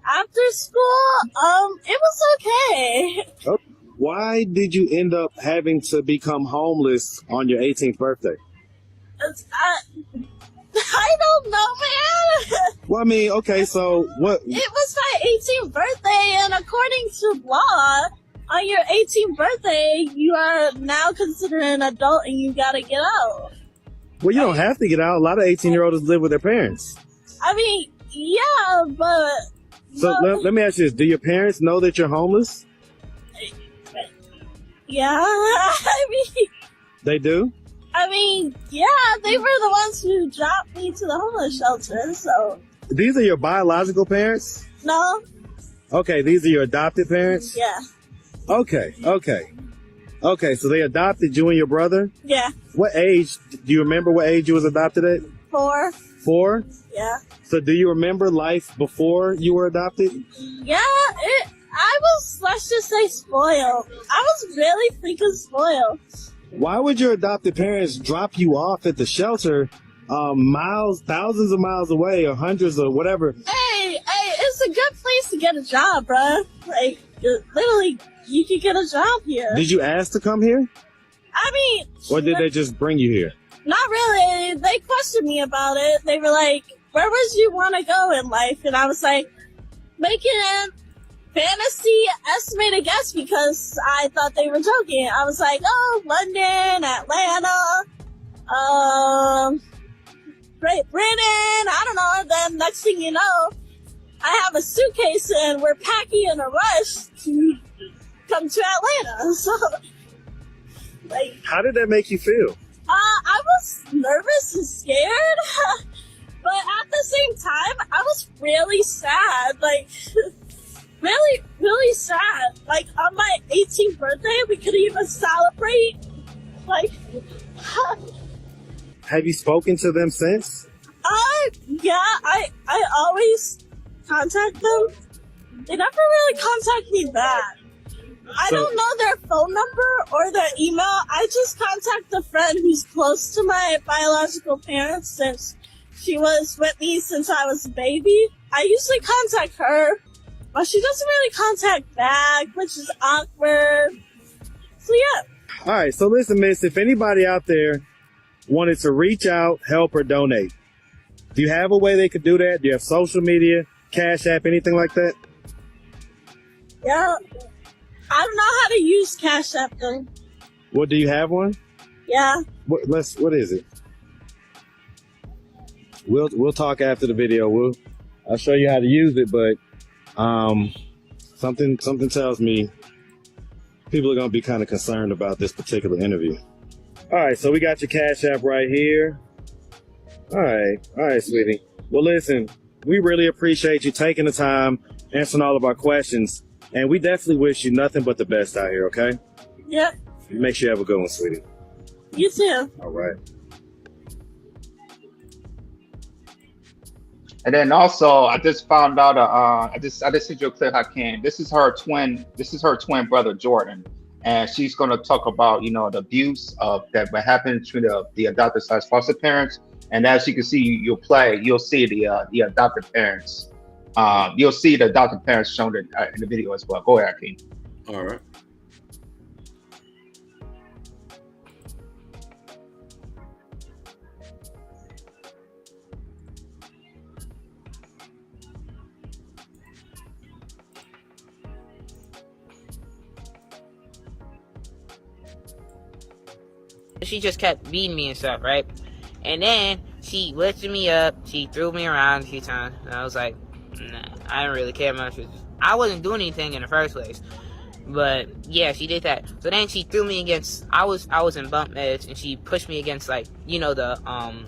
After school, it was okay. Oh, why did you end up having to become homeless on your 18th birthday? I don't know, man. Well, I mean, okay, so what? It was my 18th birthday, and according to law, on your 18th birthday, you are now considered an adult and you gotta get out. Well, you don't have to get out. A lot of 18-year-olds live with their parents. I mean, yeah, but... So let me ask you this. Do your parents know that you're homeless? Yeah, I mean... They do? I mean, yeah, they were the ones who dropped me to the homeless shelter, so... These are your biological parents? No? Okay, these are your adopted parents? Yeah. Okay, so they adopted you and your brother? Yeah. What age? Do you remember what age you was adopted at? 4. 4? Yeah. So do you remember life before you were adopted? Yeah, I was, let's just say, spoiled. I was really freaking spoiled. Why would your adopted parents drop you off at the shelter thousands of miles away, or hundreds or whatever? Hey, it's a good place to get a job, bruh. Like, literally, you can get a job here. Did you ask to come here? I mean... Or did they just bring you here? Not really. They questioned me about it. They were like, where would you want to go in life? And I was like, making a fantasy estimated guess because I thought they were joking. I was like, oh, London, Atlanta, Great Britain, I don't know. Then next thing you know, I have a suitcase and we're packing in a rush to come to Atlanta. So, like... How did that make you feel? I was nervous and scared, but at the same time, I was really sad. Like, really, really sad. Like, on my 18th birthday, we couldn't even celebrate. Like, have you spoken to them since? yeah, I always contact them. They never really contact me back. I don't know their phone number or their email. I just contact a friend who's close to my biological parents since she was with me since I was a baby. I usually contact her, but she doesn't really contact back, which is awkward. So yeah. All right, so listen, miss, if anybody out there wanted to reach out, help, or donate, do you have a way they could do that? Do you have social media, Cash App, anything like that? Yeah. I don't know how to use Cash App though. Well, do you have one? Yeah. What is it? We'll talk after the video. I'll show you how to use it, but something tells me people are gonna be kind of concerned about this particular interview. All right, so we got your Cash App right here. All right, sweetie. Well, listen, we really appreciate you taking the time, answering all of our questions. And we definitely wish you nothing but the best out here, okay? Yep. Make sure you have a good one, sweetie. You too. All right. And then also, I just found out. I just sent you a clip, Hakeem. This is her twin brother, Jordan, and she's gonna talk about the abuse that happened between the adopted / foster parents. And as you can see, you'll see the adopted parents. You'll see the adopted parents shown in the video as well. Go ahead, Hakeem. All right. She just kept beating me and stuff, right? And then she lifted me up, she threw me around a few times, and I was like, nah, I don't really care much. I wasn't doing anything in the first place. But yeah, she did that. So then she threw me against, I was in bump beds, and she pushed me against, like, the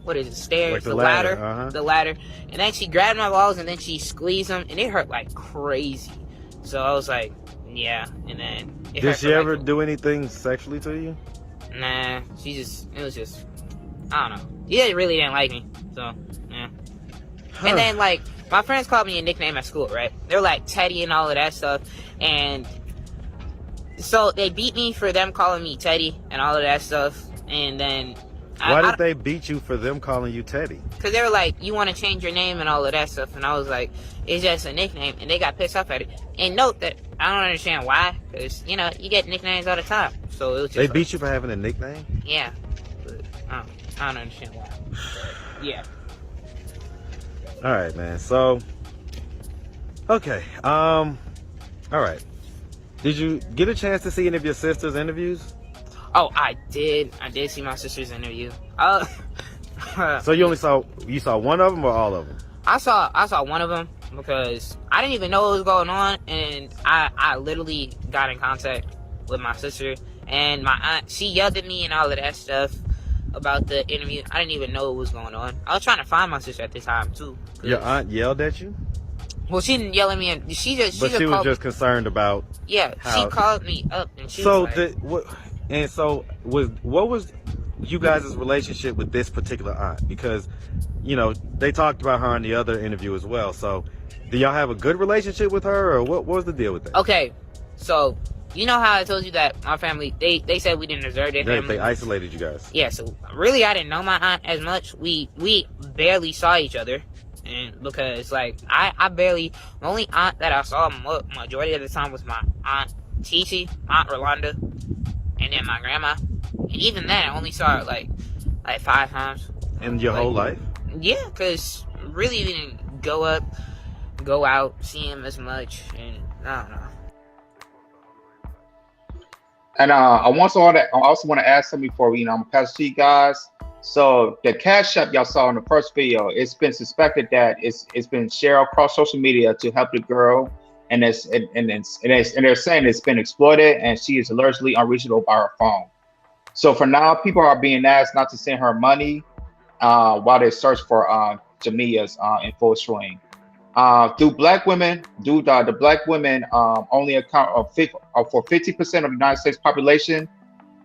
what is it, stairs, like the ladder, the ladder. And then she grabbed my balls and then she squeezed them, and it hurt like crazy. So I was like, yeah. And then did she ever do anything sexually to you? Nah, it was just, I don't know. She really didn't like me, so, yeah. Huh. And then, like, my friends called me a nickname at school, right? They're like Teddy and all of that stuff, and so they beat me for them calling me Teddy and all of that stuff, and then Why did they beat you for them calling you Teddy? Because they were like, you want to change your name and all of that stuff. And I was like, it's just a nickname. And they got pissed off at it. And note that I don't understand why. Because, you get nicknames all the time. So it was just They beat you for having a nickname? Yeah. But I don't understand why. Yeah. All right, man. So, okay. All right. Did you get a chance to see any of your sister's interviews? Oh, I did. I did see my sister's interview. So you saw one of them or all of them? I saw one of them because I didn't even know what was going on, and I literally got in contact with my sister, and my aunt, she yelled at me and all of that stuff about the interview. I didn't even know what was going on. I was trying to find my sister at the time too. Your aunt yelled at you? Well, she didn't yell at me. She was just concerned about. Yeah, she called me up and she so was like, what was you guys' relationship with this particular aunt? Because they talked about her in the other interview as well. So do y'all have a good relationship with her, or what was the deal with that? Okay, so you know how I told you that my family they said we didn't deserve their family. They isolated you guys. Yeah, so really I didn't know my aunt as much. We barely saw each other. And because I barely, the only aunt that I saw majority of the time was my aunt Titi, Aunt Rolanda, and then my grandma. And even then I only saw her like 5 times. In your whole life? Yeah, because really we didn't go out, see him as much, and I don't know. And I also want to ask something before I'm gonna pass to you guys. So the Cash App y'all saw in the first video, it's been suspected that it's been shared across social media to help the girl, and they're saying it's been exploited and she is allegedly unreachable by her phone. So for now, people are being asked not to send her money while they search for Jamiya's in full swing. The black women only account for 50% of the United States population.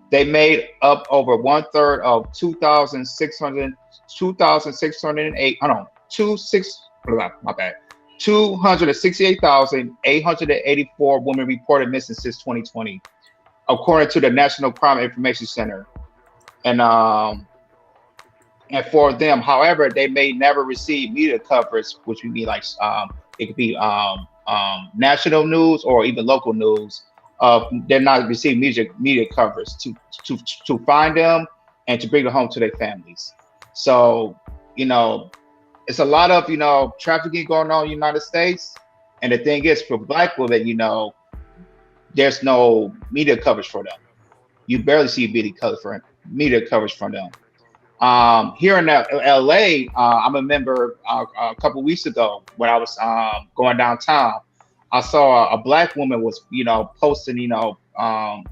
They made up over 1/3 of 268,884 women reported missing since 2020, according to the National Crime Information Center. And for them, however, they may never receive media coverage, which would be like it could be national news or even local news. They're not receiving media coverage to find them and to bring them home to their families. So it's a lot of trafficking going on in the United States. And the thing is, for black women, there's no media coverage for them. You barely see media coverage from them. Here in LA, I remember a couple weeks ago when I was going downtown, I saw a black woman was, posting, around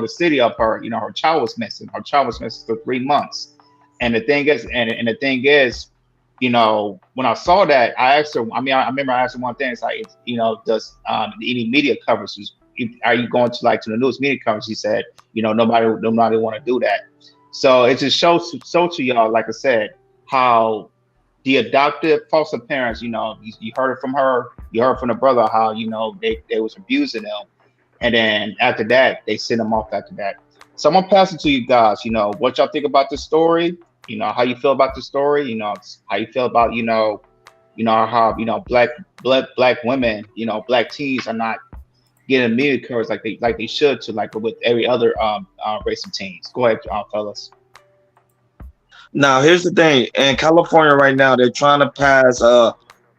the city of her, her child was missing. Her child was missing for 3 months. And the thing is, when I saw that, I asked her, I remember I asked her one thing. It's like, does any media coverage, are you going to the news media coverage? She said, nobody want to do that. So it just shows to y'all, like I said, how the adoptive foster parents, you heard it from her, you heard from the brother, how, they was abusing them. And then after that, they sent them off after that. So I'm gonna pass it to you guys, what y'all think about the story, how you feel about the story, how you feel about, how, black women, black teens are not getting media coverage like they should with every other race of teens. Go ahead, fellas. Now, here's the thing. In California right now, they're trying to pass a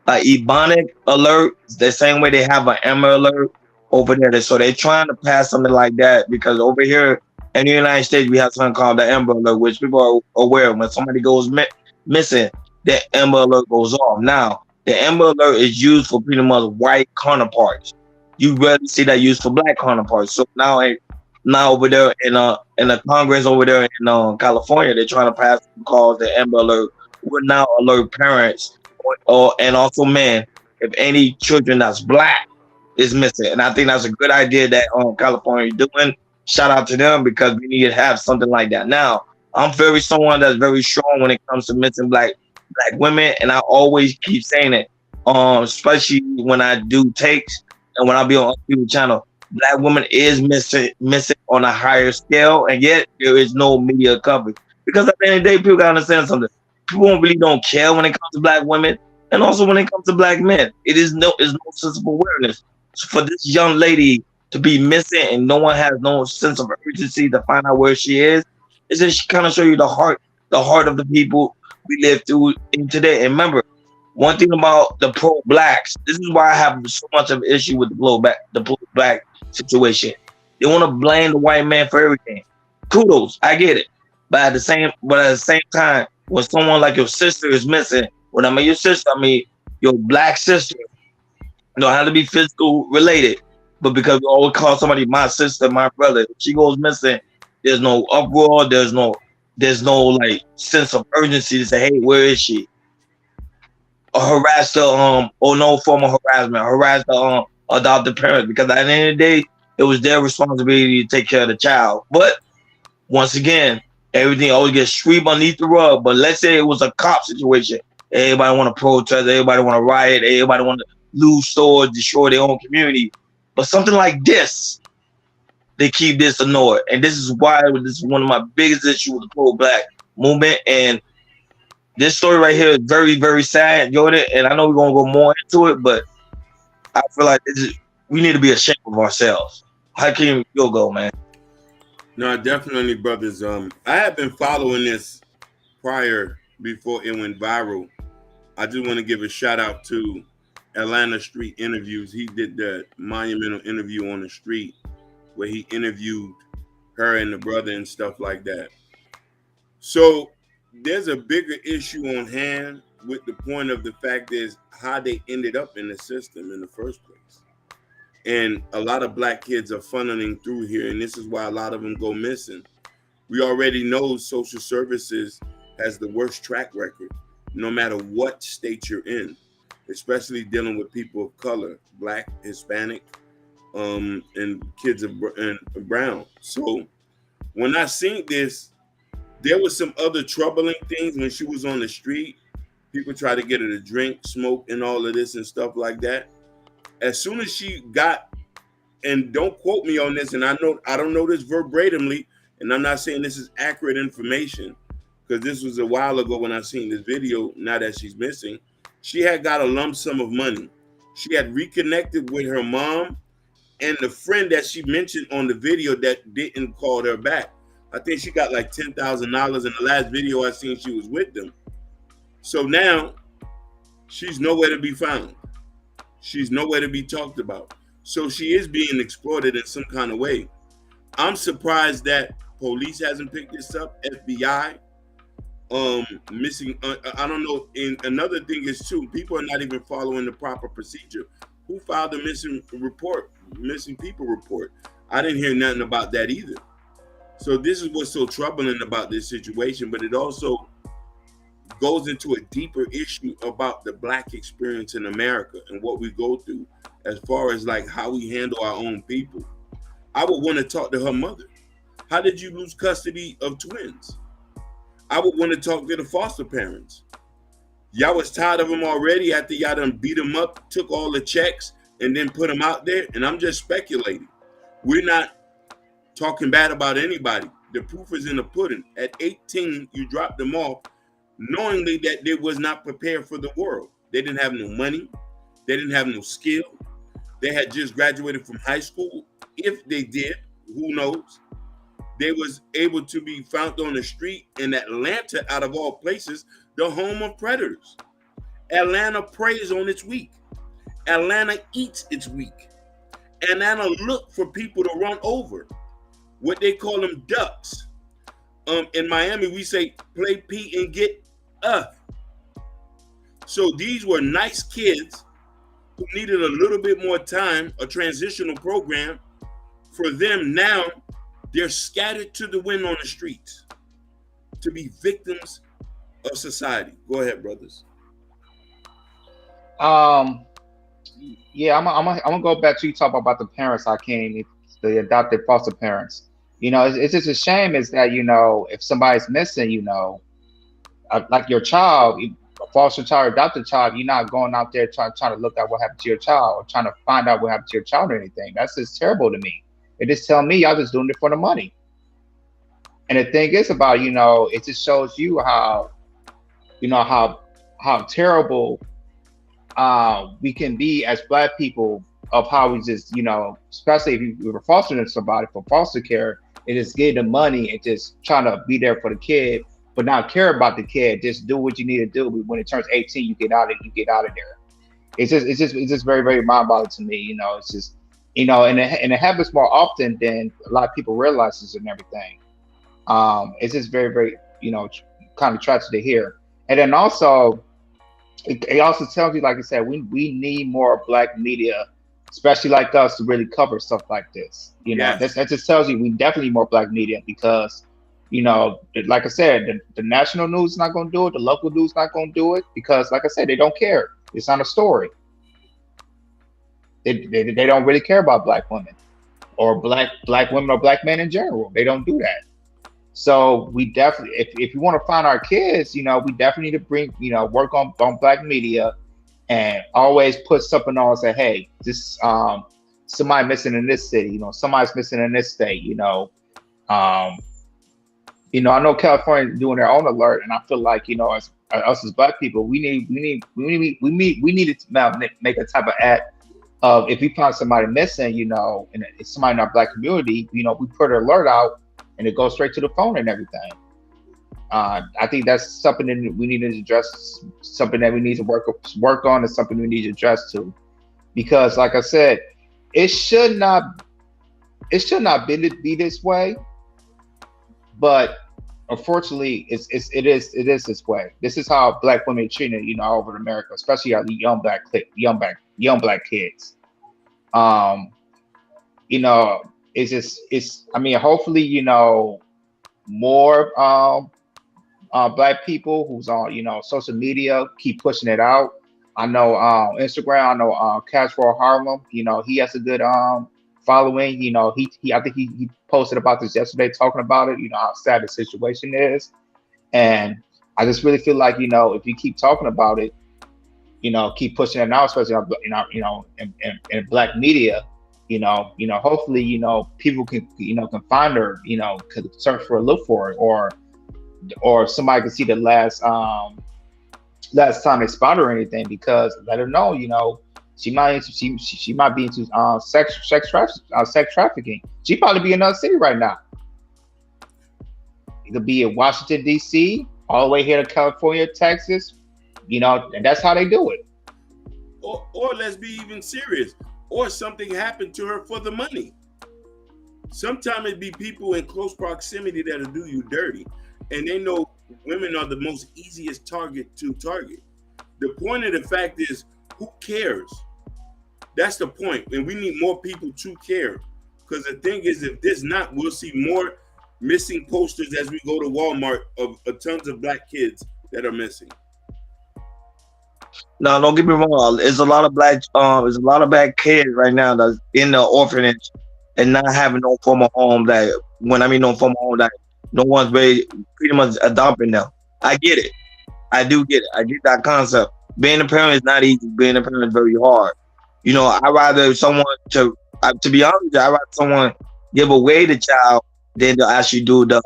Ebonic alert, the same way they have an Amber alert over there. So they're trying to pass something like that, because over here in the United States, we have something called the Amber alert, which people are aware of. When somebody goes missing, the Amber alert goes off. Now, the Amber alert is used for pretty much white counterparts. You rarely see that used for black counterparts. So now over there in the Congress over there in California, they're trying to pass called the Amber Alert. Will now alert parents and also men if any children that's black is missing. And I think that's a good idea that California is doing. Shout out to them, because we need to have something like that. Now, I'm someone that's very strong when it comes to missing black women, and I always keep saying it, especially when I do takes and when I be on people's channel. Black women is missing on a higher scale, and yet there is no media coverage, Because at the end of the day, people gotta understand something. People really don't care when it comes to black women, and also when it comes to black men. It's no sense of awareness. So for this young lady to be missing and no one has no sense of urgency to find out where she is, it's just kind of show you the heart of the people we live through in today. And remember, one thing about the pro-blacks, this is why I have so much of an issue with the pro-black situation. They want to blame the white man for everything. Kudos, I get it. But at the same time, when someone like your sister is missing, when I mean your sister, I mean your black sister, don't have to be physical related, but because we always call somebody my sister, my brother, if she goes missing, there's no uproar, there's no like sense of urgency to say, hey, where is she? Or harass the or no form of harassment, harass the adopted parents, because at the end of the day, it was their responsibility to take care of the child. But once again, everything always gets swept underneath the rug. But let's say it was a cop situation. Everybody want to protest, everybody want to riot, everybody want to lose stores, destroy their own community. But something like this, they keep this annoyed. And this is why this is one of my biggest issues with the pro-black movement. And this story right here is very, very sad, Jordan. And I know we're going to go more into it, but I feel like we need to be ashamed of ourselves. How can you go, man? No, definitely, brothers. I have been following this before it went viral. I just want to give a shout out to Atlanta Street Interviews. He did the monumental interview on the street where he interviewed her and the brother and stuff like that. So there's a bigger issue on hand with the point of the fact is how they ended up in the system in the first place. And a lot of black kids are funneling through here, and this is why a lot of them go missing. We already know social services has the worst track record, no matter what state you're in, especially dealing with people of color, black, Hispanic, and kids of brown. So when I seen this, there was some other troubling things when she was on the street. People try to get her to drink, smoke, and all of this and stuff like that. As soon as she got, and don't quote me on this, and I don't know this verbatimly, and I'm not saying this is accurate information, because this was a while ago when I seen this video, now that she's missing. She had got a lump sum of money. She had reconnected with her mom and the friend that she mentioned on the video that didn't call her back. I think she got like $10,000 in the last video I seen she was with them. So now she's nowhere to be found. She's nowhere to be talked about. So she is being exploited in some kind of way. I'm surprised that police hasn't picked this up, FBI, missing, I don't know. And another thing is too, people are not even following the proper procedure. Who filed the missing people report? I didn't hear nothing about that either. So this is what's so troubling about this situation, but it also goes into a deeper issue about the black experience in America and what we go through as far as like how we handle our own people. I would want to talk to her mother. How did you lose custody of twins? I would want to talk to the foster parents. Y'all was tired of them already after y'all done beat them up, took all the checks, and then put them out there. And I'm just speculating. We're not talking bad about anybody. The proof is in the pudding. At 18, you dropped them off knowingly that they was not prepared for the world. They didn't have no money. They didn't have no skill. They had just graduated from high school. If they did, who knows? They was able to be found on the street in Atlanta, out of all places, the home of predators. Atlanta preys on its weak. Atlanta eats its weak. Atlanta look for people to run over. What they call them ducks. In Miami, we say play P and get up. So these were nice kids who needed a little bit more time, a transitional program. For them now, they're scattered to the wind on the streets to be victims of society. Go ahead, brothers. Yeah, I'm gonna go back to you talk about the parents I came, the adopted foster parents. It's just a shame is that, if somebody's missing, like your child, a foster child, adopted child, you're not going out there trying to look at what happened to your child or trying to find out what happened to your child or anything. That's just terrible to me. It just tell me y'all just doing it for the money. And the thing is about, it just shows you how, how terrible we can be as Black people, of how we just, especially if we were fostering somebody for foster care, and just getting the money and just trying to be there for the kid, but not care about the kid. Just do what you need to do. When it turns 18, you get out of there. It's just very, very mind-boggling to me. It's just, and it happens more often than a lot of people realizes and everything. It's just very, very, kind of tragic to hear. And then also, it also tells you, like I said, we need more Black media, especially like us, to really cover stuff like this. Yes. That just tells you we definitely need more Black media, because, like I said, the national news is not going to do it. The local news is not going to do it, because, like I said, they don't care. It's not a story. They don't really care about Black women, or Black women, or Black men in general. They don't do that. So we definitely, if you want to find our kids, we definitely need to bring, work on Black media, and always put something on and say, hey, this somebody missing in this city, somebody's missing in this state, I know California is doing their own alert, and I feel like, as us as Black people, we need to make a type of act of, if we find somebody missing, and it's somebody in our Black community, we put an alert out, and it goes straight to the phone and everything. I think that's something that we need to address, something that we need to work on, and something we need to address too. Because, like I said, it should not be this way, but unfortunately, it is this way. This is how Black women are treated, all over America, especially our young Black kids. I mean, hopefully, more Black people who's on, social media keep pushing it out. I know Instagram. I know Casual Harlem. He has a good following. I think he posted about this yesterday, talking about it. How sad the situation is, and I just really feel like, if you keep talking about it, keep pushing it out, especially in Black media. Hopefully, people can find her. Could search for, look for it, or somebody can see the last time they spot her or anything, because let her know, she might be into sex trafficking. She probably be in another city right now. It could be in Washington D.C., all the way here to California, Texas, and that's how they do it. Or let's be even serious. Or something happened to her for the money. Sometimes it be people in close proximity that'll do you dirty. And they know women are the most easiest target to target. The point of the fact is, who cares? That's the point. And we need more people to care. Because the thing is, if there's not, we'll see more missing posters as we go to Walmart of tons of Black kids that are missing. No, don't get me wrong. There's a lot of Black kids right now that's in the orphanage and not having no form of home. No form of home, that no one's pretty much adopting them. I get it. I do get it. I get that concept. Being a parent is not easy. Being a parent is very hard. I'd rather someone to be honest with you, I'd rather someone give away the child than to actually do the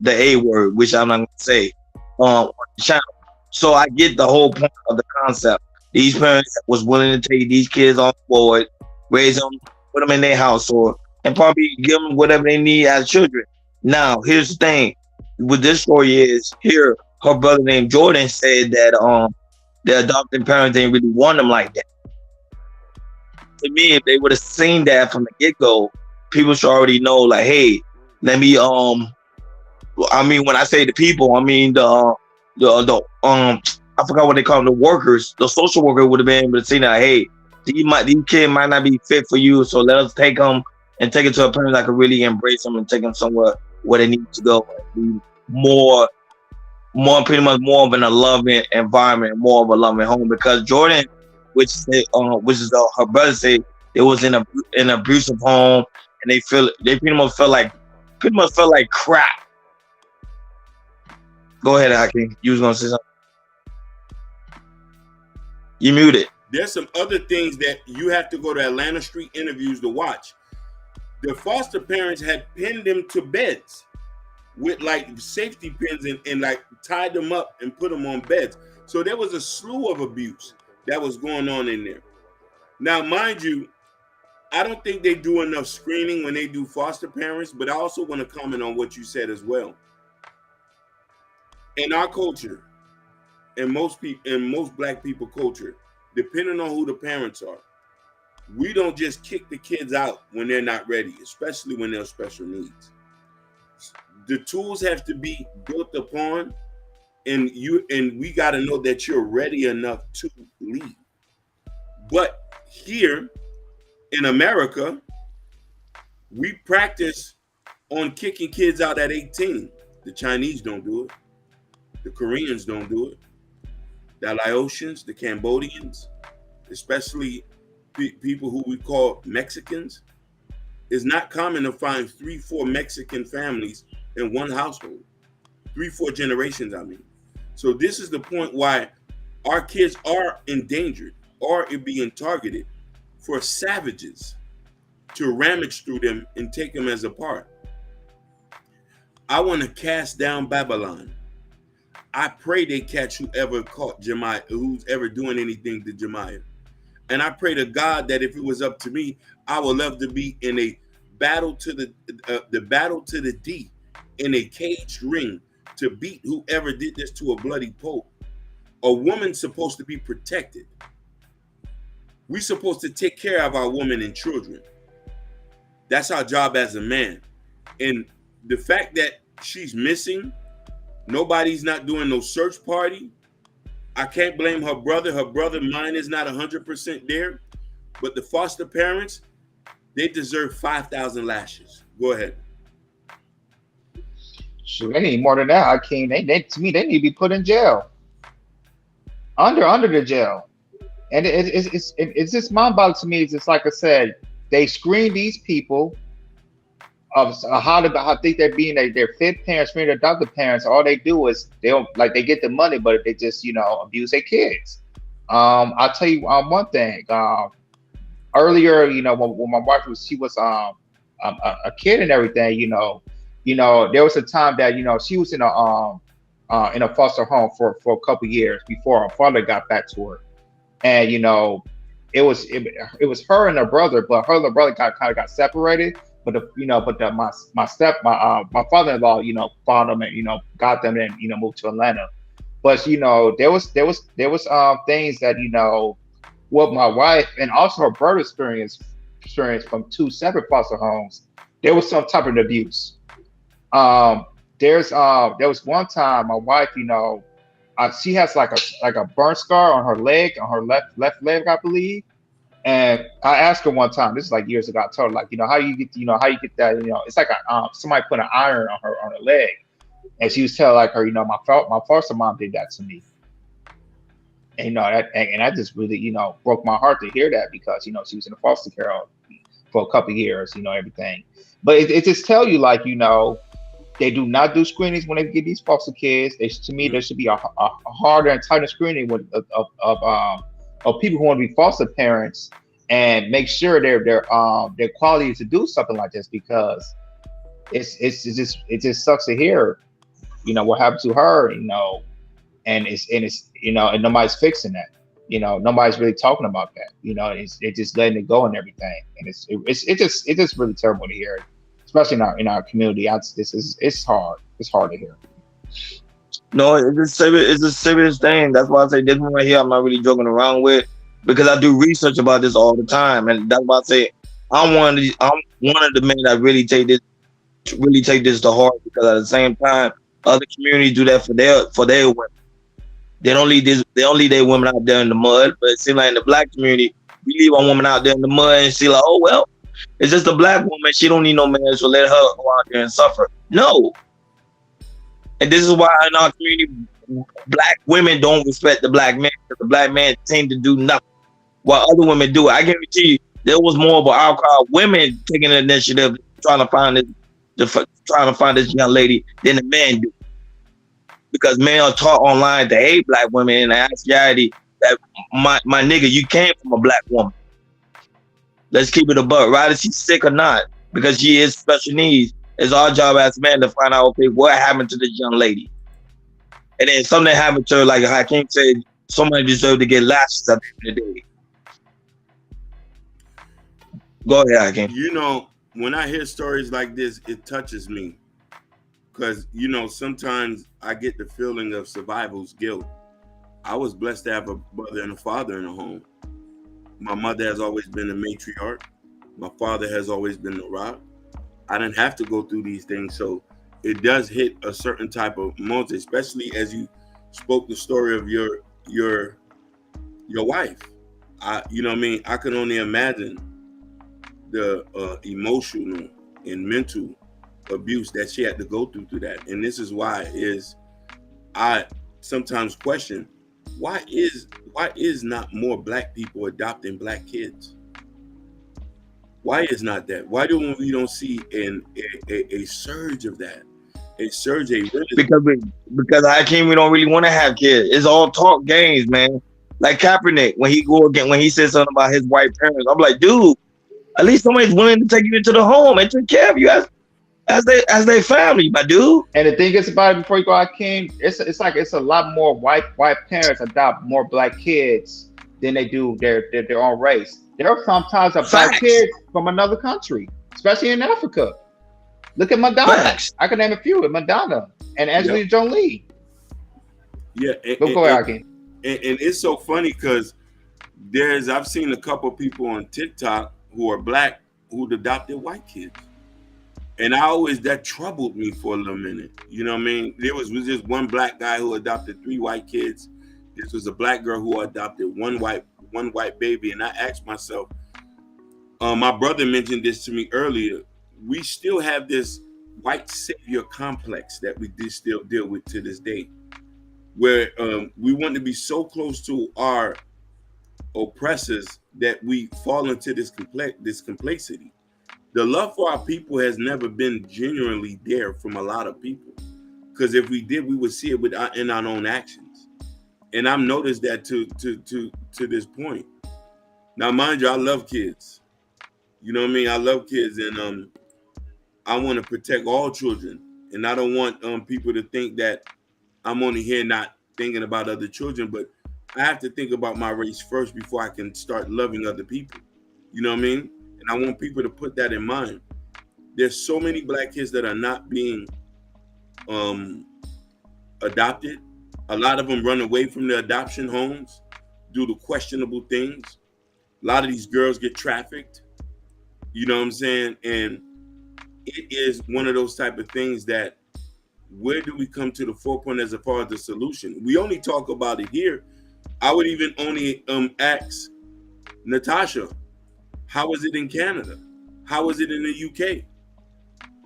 A word, which I'm not gonna say on the channel. So I get the whole point of the concept. These parents was willing to take these kids on board, raise them, put them in their household, and probably give them whatever they need as children. Now, here's the thing. With this story is, here, her brother named Jordan said that the adopting parents didn't really want them like that. To me, if they would have seen that from the get-go, people should already know, like, hey, let me, I mean, when I say the people, I mean I forgot what they call them, the workers. The social worker would have been able to see that, hey, these kids might not be fit for you, so let us take them and take it to a parent that could really embrace them and take them somewhere where they need to go. More pretty much more of a loving environment, more of a loving home. Because Jordan, which is her brother, said it was in an abusive home, and they pretty much felt like crap. Go ahead, Hakeem. You was gonna say something. You muted. There's some other things that you have to go to Atlanta Street interviews to watch. The foster parents had pinned them to beds. with like safety pins and like tied them up and put them on beds. So there was a slew of abuse that was going on in there. Now, mind you, I don't think they do enough screening when they do foster parents, but I also want to comment on what you said as well. In our culture, in most black people culture, depending on who the parents are, we don't just kick the kids out when they're not ready, especially when they're special needs. The tools have to be built upon, and we got to know that you're ready enough to leave. But here in America, we practice on kicking kids out at 18. The Chinese don't do it. The Koreans don't do it. The Laotians, the Cambodians, especially people who we call Mexicans. It's not common to find 3-4 Mexican families in one household. 3-4 generations, I mean. So this is the point why our kids are endangered or being targeted for savages to ramage through them and take them as a part. I want to cast down Babylon. I pray they catch whoever caught Jamiya, who's ever doing anything to Jamiya. And I pray to God that if it was up to me, I would love to be in a battle to the battle to the D, in a caged ring to beat whoever did this to a bloody pope. A woman's supposed to be protected. We're supposed to take care of our women and children. That's our job as a man. And the fact that she's missing, nobody's not doing no search party. I can't blame her brother. Her brother, mine is not 100% there. But the foster parents, they deserve 5,000 lashes. Go ahead. Sure, they need more than that. Hakeem. They to me, they need to be put in jail. Under the jail. And it's just mind-boggling to me. It's just like I said, they screen these people of how I think they're being their fit parents, their adopted parents. All they do is they get the money, but they just abuse their kids. I'll tell you one thing. Earlier, when my wife was a kid and everything, there was a time that she was in a foster home for a couple years before her father got back to her, and it was her and her brother, but her and her brother kind of got separated. But my father-in-law, found them and got them and moved to Atlanta. But there was things that what my wife and also her brother experienced from 2 separate foster homes. There was some type of abuse. There was one time my wife, she has like a burn scar on her leg, on her left leg, I believe. And I asked her one time, this is like years ago, I told her, like, how you get that, it's like somebody put an iron on her leg. And she was telling like her, my foster mom did that to me. And that just really, broke my heart to hear that, because, she was in a foster care for a couple of years, everything. But it just tell you, like, they do not do screenings when they get these foster kids. To me, there should be a harder and tighter screening of people who want to be foster parents, and make sure their quality to do something like this, because it just sucks to hear, what happened to her, and and nobody's fixing that. Nobody's really talking about that. It's just letting it go and everything, and it's just really terrible to hear, especially in our community. It's hard. It's hard to hear. No, it's a serious thing. That's why I say this one right here, I'm not really joking around with, because I do research about this all the time, and that's why I say I'm one of the men that really take this to heart, because at the same time, other communities do that for their women. They don't leave their women out there in the mud. But it seems like in the black community, we leave our woman out there in the mud and she like, oh well, it's just a black woman. She don't need no man, so let her go out there and suffer. No. And this is why in our community, black women don't respect the black man, because the black man seem to do nothing while other women do it. I guarantee you, there was more of an outcry of women taking the initiative, trying to find this young lady than the men do. Because men are taught online to hate black women, and the actuality that my nigga, you came from a black woman. Let's keep it a buck, right? Is she sick or not? Because she is special needs. It's our job as men to find out, okay, what happened to this young lady. And then something happened to her, like Hakeem said, somebody deserved to get lashes at the end of the day. Go ahead, Hakeem. You know, when I hear stories like this, it touches me. Because, you know, sometimes I get the feeling of survival's guilt. I was blessed to have a brother and a father in the home. My mother has always been a matriarch. My father has always been the rock. I didn't have to go through these things. So it does hit a certain type of emotion, especially as you spoke the story of your wife. You know what I mean? I can only imagine the emotional and mental abuse that she had to go through that. And this is why I sometimes question why is not more black people adopting black kids? Why is not that? Why do we don't see a surge of that? A surge, because Hakeem, we don't really want to have kids. It's all talk games, man. Like Kaepernick, when he said something about his white parents, I'm like, dude, at least somebody's willing to take you into the home and take care of you as their family, my dude. And the thing is about it, before you go out, King, it's like it's a lot more white parents adopt more black kids than they do their own race. There are sometimes a black kid from another country, especially in Africa. Look at Madonna. Facts. I can name a few. Madonna and Angelina Jolie. Yeah, Go ahead, King. And it's so funny because I've seen a couple of people on TikTok who are black who'd adopted white kids. And that troubled me for a little minute. You know what I mean? There was just one black guy who adopted 3 white kids. This was a black girl who adopted one white baby. And I asked myself, my brother mentioned this to me earlier. We still have this white savior complex that we still deal with to this day, where we want to be so close to our oppressors that we fall into this complexity. The love for our people has never been genuinely there from a lot of people, because if we did, we would see it in our own actions. And I've noticed that to this point. Now, mind you, I love kids. You know what I mean? I love kids, and I want to protect all children, and I don't want people to think that I'm only here not thinking about other children, but I have to think about my race first before I can start loving other people. You know what I mean? And I want people to put that in mind. There's so many black kids that are not being adopted. A lot of them run away from the adoption homes due to questionable things. A lot of these girls get trafficked. You know what I'm saying? And it is one of those type of things that, where do we come to the forefront as far as the solution? We only talk about it here. I would even only ask Natasha, how is it in Canada? How is it in the UK?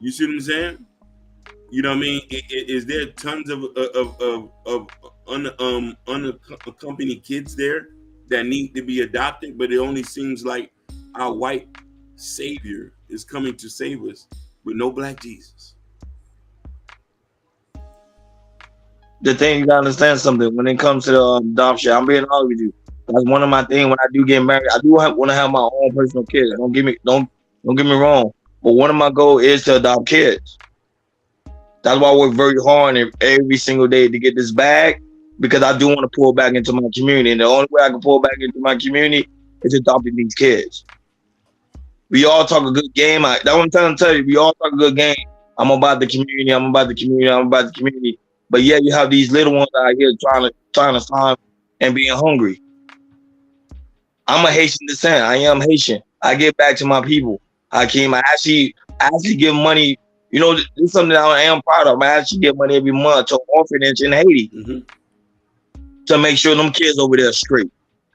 You see what I'm saying? You know what I mean? Is there tons of unaccompanied kids there that need to be adopted? But it only seems like our white savior is coming to save us with no black Jesus. The thing, you gotta understand something when it comes to the adoption. I'm being honest with you. That's one of my things. When I do get married, I do want to have my own personal kids. Don't get me wrong. But one of my goals is to adopt kids. That's why I work very hard every single day to get this bag, because I do want to pull back into my community. And the only way I can pull back into my community is adopting these kids. We all talk a good game. That's what I'm trying to tell you. We all talk a good game. I'm about the community. I'm about the community. But yeah, you have these little ones out here trying to farm and being hungry. I'm a Haitian descent. I am Haitian. I give back to my people. Hakeem, I actually give money. You know, this is something that I am proud of. I actually give money every month to an orphanage in Haiti to make sure them kids over there are straight.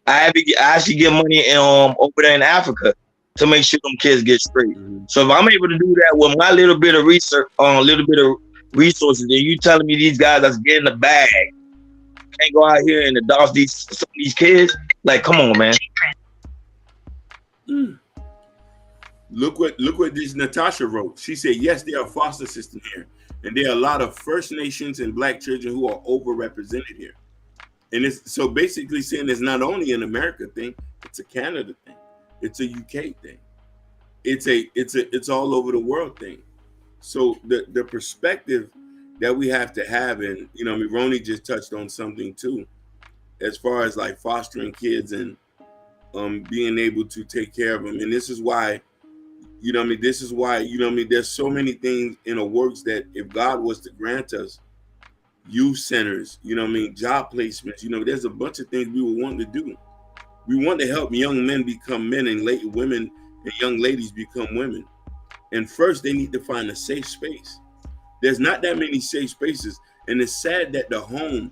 I actually give money over there in Africa to make sure them kids get straight. So if I'm able to do that with my little bit of research on a little bit of resources, then you telling me these guys that's getting the bag can't go out here and adopt some of these kids? Like, come on, man. Look what this Natasha wrote. She said, yes, there are foster systems here, and there are a lot of First Nations and black children who are overrepresented here. And it's so basically saying it's not only an America thing, it's a Canada thing, it's a UK thing, it's all over the world thing. So the perspective that we have to have, and I mean, Ronnie just touched on something too, as far as like fostering kids and being able to take care of them. And this is why, I mean, this is why, I mean, there's so many things in the works that if God was to grant us youth centers, I mean, job placements, there's a bunch of things we would want to do. We want to help young men become men and women and young ladies become women. And first, they need to find a safe space. There's not that many safe spaces. And it's sad that the home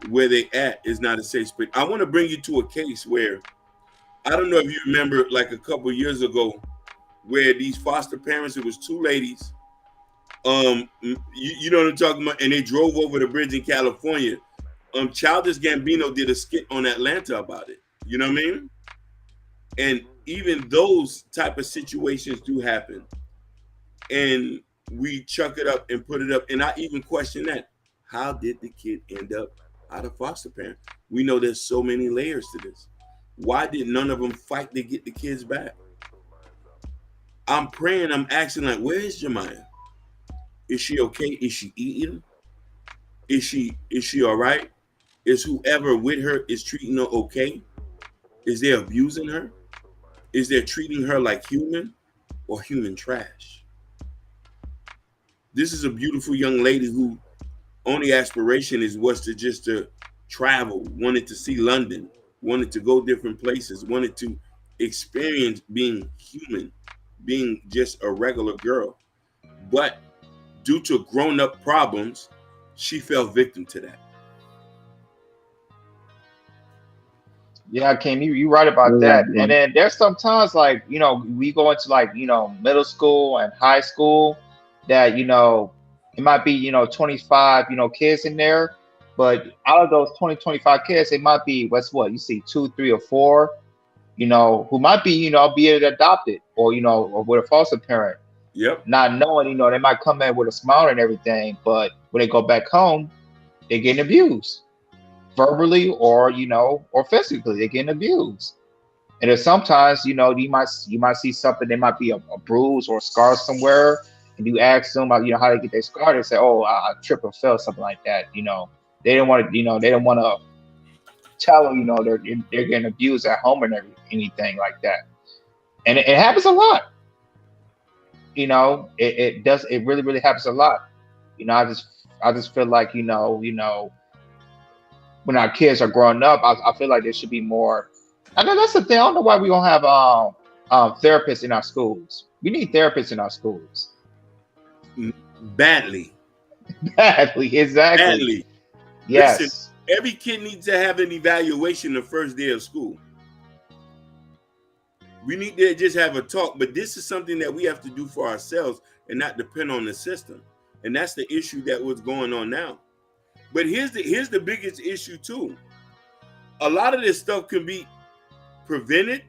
where they at is not a safe space. I want to bring you to a case where, I don't know if you remember, like a couple years ago, where these foster parents, it was two ladies, you know what I'm talking about, and they drove over the bridge in California. Childish Gambino did a skit on Atlanta about it. You know what I mean? And even those type of situations do happen. And we chuck it up and put it up. And I even question that. How did the kid end up out of foster parent? We know there's so many layers to this. Why did none of them fight to get the kids back? I'm praying, I'm asking, like, where is Jamiya? Is she okay? Is she eating? Is she all right? Is whoever with her is treating her okay? Is they abusing her? Is they treating her like human or human trash? This is a beautiful young lady who only aspiration was to travel, wanted to see London, wanted to go different places, wanted to experience being human, being just a regular girl. But due to grown-up problems, she fell victim to that. Yeah, Kim, you right about that. And then there's sometimes like, we go into like, middle school and high school that, it might be, 25, kids in there, but out of those 20, 25 kids, it might be, you see 2, 3, or 4, who might be, being adopted or, or with a foster parent. Yep. Not knowing, they might come in with a smile and everything, but when they go back home, they're getting abused. Verbally or or physically, they're getting abused. And then sometimes you might see something, there might be a bruise or a scar somewhere, and you ask them about how they get their scar. They say, oh, I tripped or fell, something like that. They didn't want to they don't want to tell them they're getting abused at home or anything like that. And it happens a lot. It really, really happens a lot. I just feel like when our kids are growing up, I feel like there should be more. I know that's the thing. I don't know why we don't have therapists in our schools. We need therapists in our schools. Badly. Badly, exactly. Badly. Yes. Listen, every kid needs to have an evaluation the first day of school. We need to just have a talk, but this is something that we have to do for ourselves and not depend on the system. And that's the issue that was going on now. But here's the biggest issue too. A lot of this stuff can be prevented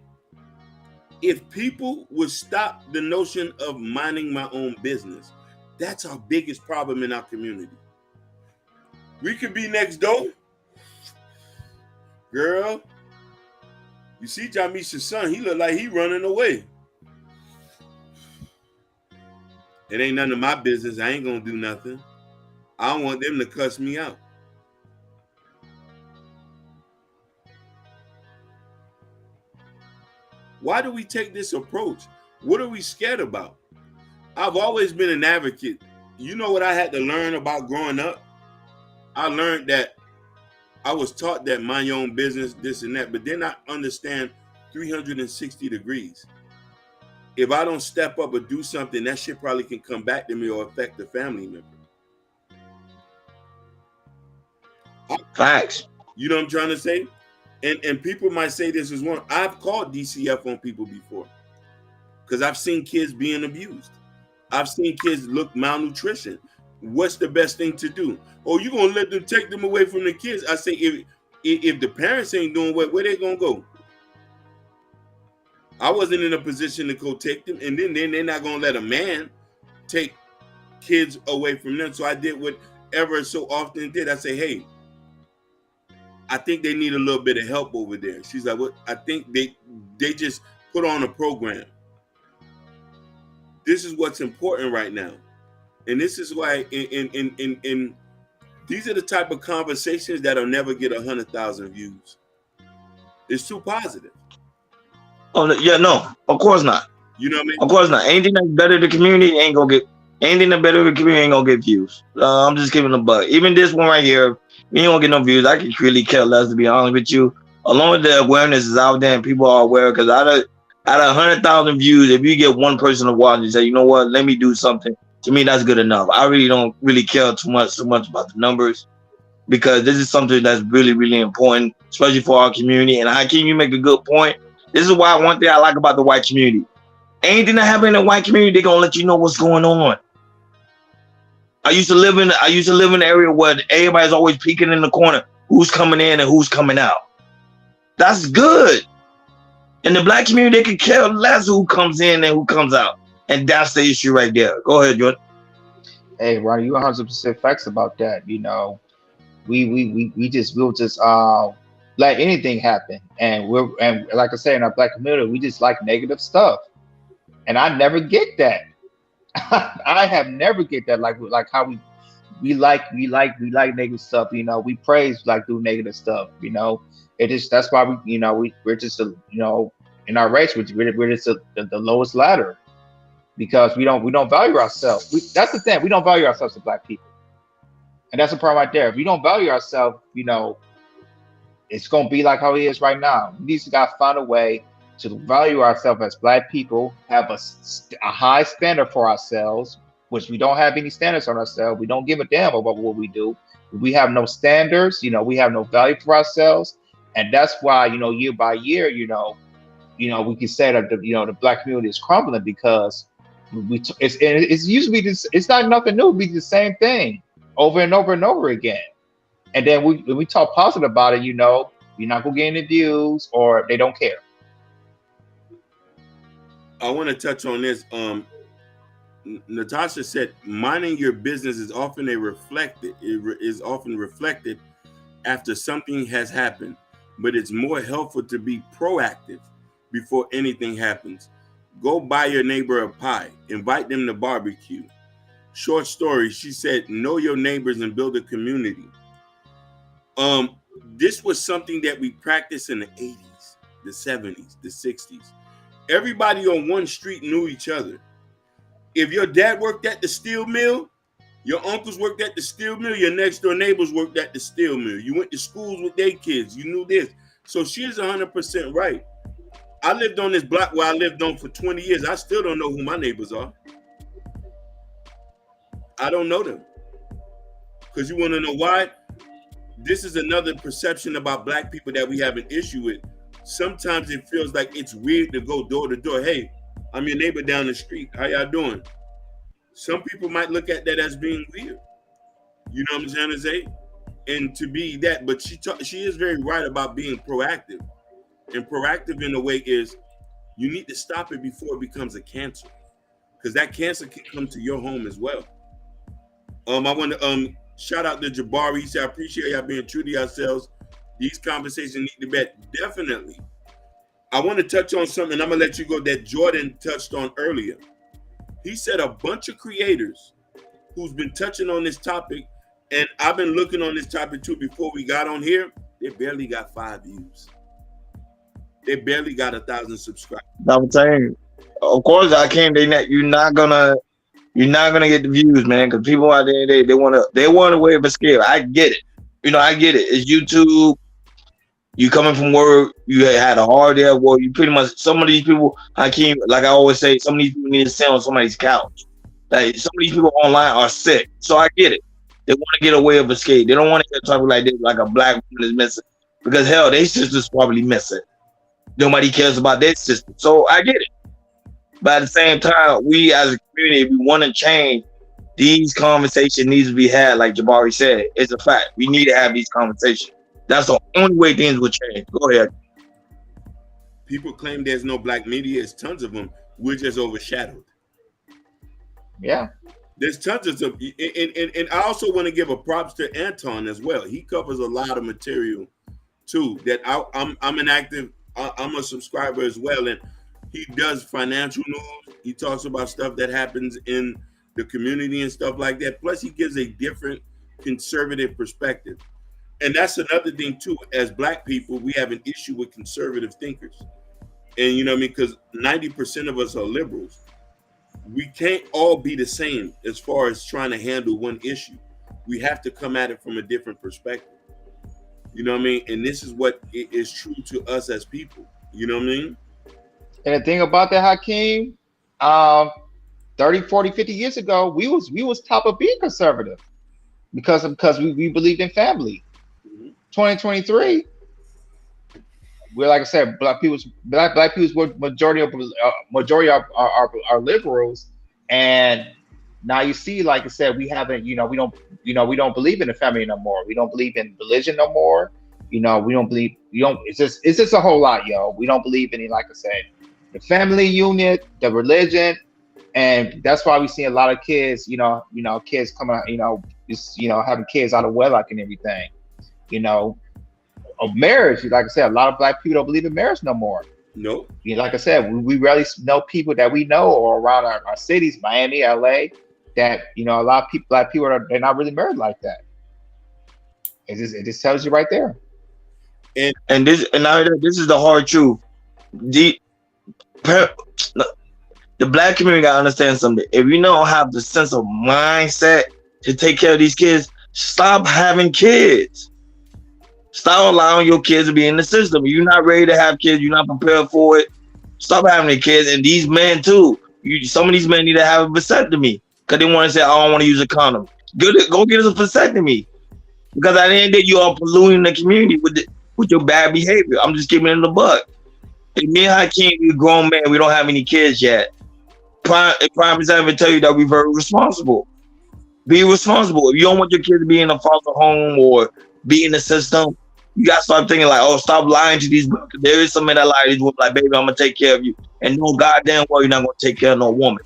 if people would stop the notion of minding my own business. That's our biggest problem in our community. We could be next door. Girl, you see Jamisha's son, he look like he running away. It ain't none of my business. I ain't gonna do nothing. I don't want them to cuss me out. Why do we take this approach? What are we scared about? I've always been an advocate. You know what I had to learn about growing up? I learned that I was taught that mind your own business, this and that, but then I understand 360 degrees. If I don't step up or do something, that shit probably can come back to me or affect a family member. Facts. You know what I'm trying to say? And people might say this is one. I've called DCF on people before because I've seen kids being abused. I've seen kids look malnutrition. What's the best thing to do? Oh, you gonna let them take them away from the kids? I say if the parents ain't doing where they gonna go? I wasn't in a position to go take them, and then they're not gonna let a man take kids away from them. So I did what Ever so often did. I say, hey, I think they need a little bit of help over there. She's like, what? I think they just put on a program. This is what's important right now. And this is why in these are the type of conversations that'll never get 100,000 views. It's too positive. Oh yeah, no, of course not. You know what I mean? Of course not. Anything that's better to the community ain't gonna get. Anything that better to the community ain't gonna get views. I'm just giving a buck. Even this one right here, we ain't gonna get no views. I can really care less, to be honest with you. Along with the awareness is out there and people are aware. Because out of 100,000 views, if you get one person to watch and say, you know what, let me do something. To me, that's good enough. I really don't really care too much about the numbers, because this is something that's really, really important, especially for our community. And Hakeem, you make a good point. This is why one thing I like about the white community. Anything that happen in the white community, they're gonna let you know what's going on. I used to live in an area where everybody's always peeking in the corner, who's coming in and who's coming out. That's good. In the black community, they can care less who comes in and who comes out. And that's the issue right there. Go ahead, Jordan. Hey, Ronnie, you 100% facts about that. You know, we'll just let anything happen, and like I say, in our black community, we just like negative stuff, and I never get that. I have never get that, like how we like negative stuff. You know, we praise like do negative stuff. You know, it is that's why we're just in our race we're just the lowest ladder, because we don't value ourselves. That's the thing, we don't value ourselves as black people, and that's the problem right there. If we don't value ourselves, it's gonna be like how it is right now. We need to gotta find a way to value ourselves as black people, have a high standard for ourselves, which we don't have any standards on ourselves. We don't give a damn about what we do. We have no standards, we have no value for ourselves. And that's why, year by year, we can say that the black community is crumbling, because it's usually this, it's not nothing new, it'll be the same thing over and over and over again. And then when we talk positive about it, you're not gonna get any views, or they don't care. I want to touch on this. Natasha said, minding your business is often reflected after something has happened, but it's more helpful to be proactive before anything happens. Go buy your neighbor a pie, invite them to barbecue. Short story, she said, know your neighbors and build a community. This was something that we practiced in the 80s, the 70s, the 60s. Everybody on one street knew each other. If your dad worked at the steel mill, your uncles worked at the steel mill, your next door neighbors worked at the steel mill. You went to schools with their kids. You knew this. So she is 100% right. I lived on this block where I lived on for 20 years. I still don't know who my neighbors are. I don't know them. Because you want to know why? This is another perception about black people that we have an issue with. Sometimes it feels like it's weird to go door to door. Hey, I'm your neighbor down the street. How y'all doing? Some people might look at that as being weird. You know what I'm trying to say? And to be that, but she is very right about being proactive. And proactive in a way is you need to stop it before it becomes a cancer. Because that cancer can come to your home as well. I want to shout out to Jabari. He said, I appreciate y'all being true to yourselves. These conversations need to be definitely. I want to touch on something, and I'm going to let you go, that Jordan touched on earlier. He said a bunch of creators who's been touching on this topic, and I've been looking on this topic too before we got on here, they barely got 5 views. They barely got 1,000 subscribers. I'm saying, of course, you're not gonna get the views, man, because people out there, they want a way of escape. I get it. I get it. It's YouTube. You coming from work, you had a hard day at work. You pretty much, some of these people, Hakeem, like I always say, some of these people need to sit on somebody's couch. Like, some of these people online are sick. So I get it. They want to get a way of escape. They don't want to hear talking like this, like a black woman is missing. Because hell, their sister's probably missing. Nobody cares about their sister. So I get it. But at the same time, we as a community, if we want to change, these conversations need to be had, like Jabari said. It's a fact. We need to have these conversations. That's the only way things will change. Go ahead. People claim there's no black media. There's tons of them. We're just overshadowed. Yeah. There's tons of them. And I also want to give a props to Anton as well. He covers a lot of material too. That I'm a subscriber as well. And he does financial news. He talks about stuff that happens in the community and stuff like that. Plus, he gives a different conservative perspective. And that's another thing too. As black people, we have an issue with conservative thinkers. And you know what I mean? Because 90% of us are liberals. We can't all be the same as far as trying to handle one issue. We have to come at it from a different perspective. You know what I mean? And this is what is true to us as people. You know what I mean? And the thing about that, Hakeem, um, 30, 40, 50 years ago, we was top of being conservative because we believed in family. Mhm. 2023, we're like I said, black people's were majority are liberals, and now you see, like I said, we haven't, we don't believe in the family no more. We don't believe in religion no more. We don't believe, it's just a whole lot, yo. We don't believe in, like I said, the family unit, the religion, and that's why we see a lot of kids, kids coming out, having kids out of wedlock and everything, you know, of marriage. Like I said, a lot of black people don't believe in marriage no more. Nope. Like I said, we rarely know people that we know or around our cities, Miami, LA, that a lot of people, black people, they're not really married like that. It just tells you right there. And And this is the hard truth. The par- the black community gotta understand something. If you don't have the sense of mindset to take care of these kids, stop having kids. Stop allowing your kids to be in the system. If you're not ready to have kids, you're not prepared for it. Stop having the kids. And these men too. Some of these men need to have a vasectomy because they want to say, "I don't want to use a condom." Go get us a vasectomy because at the end of the day, you are polluting the community with your bad behavior. I'm just giving it the buck. And me and Hakeem, we grown men. We don't have any kids yet. Prime example tell you that we're very responsible. Be responsible. If you don't want your kid to be in a foster home or be in the system, you gotta start thinking like, oh, stop lying to these women. There is some men that lie to these women, like, baby, I'm gonna take care of you. And no goddamn well you're not gonna take care of no woman.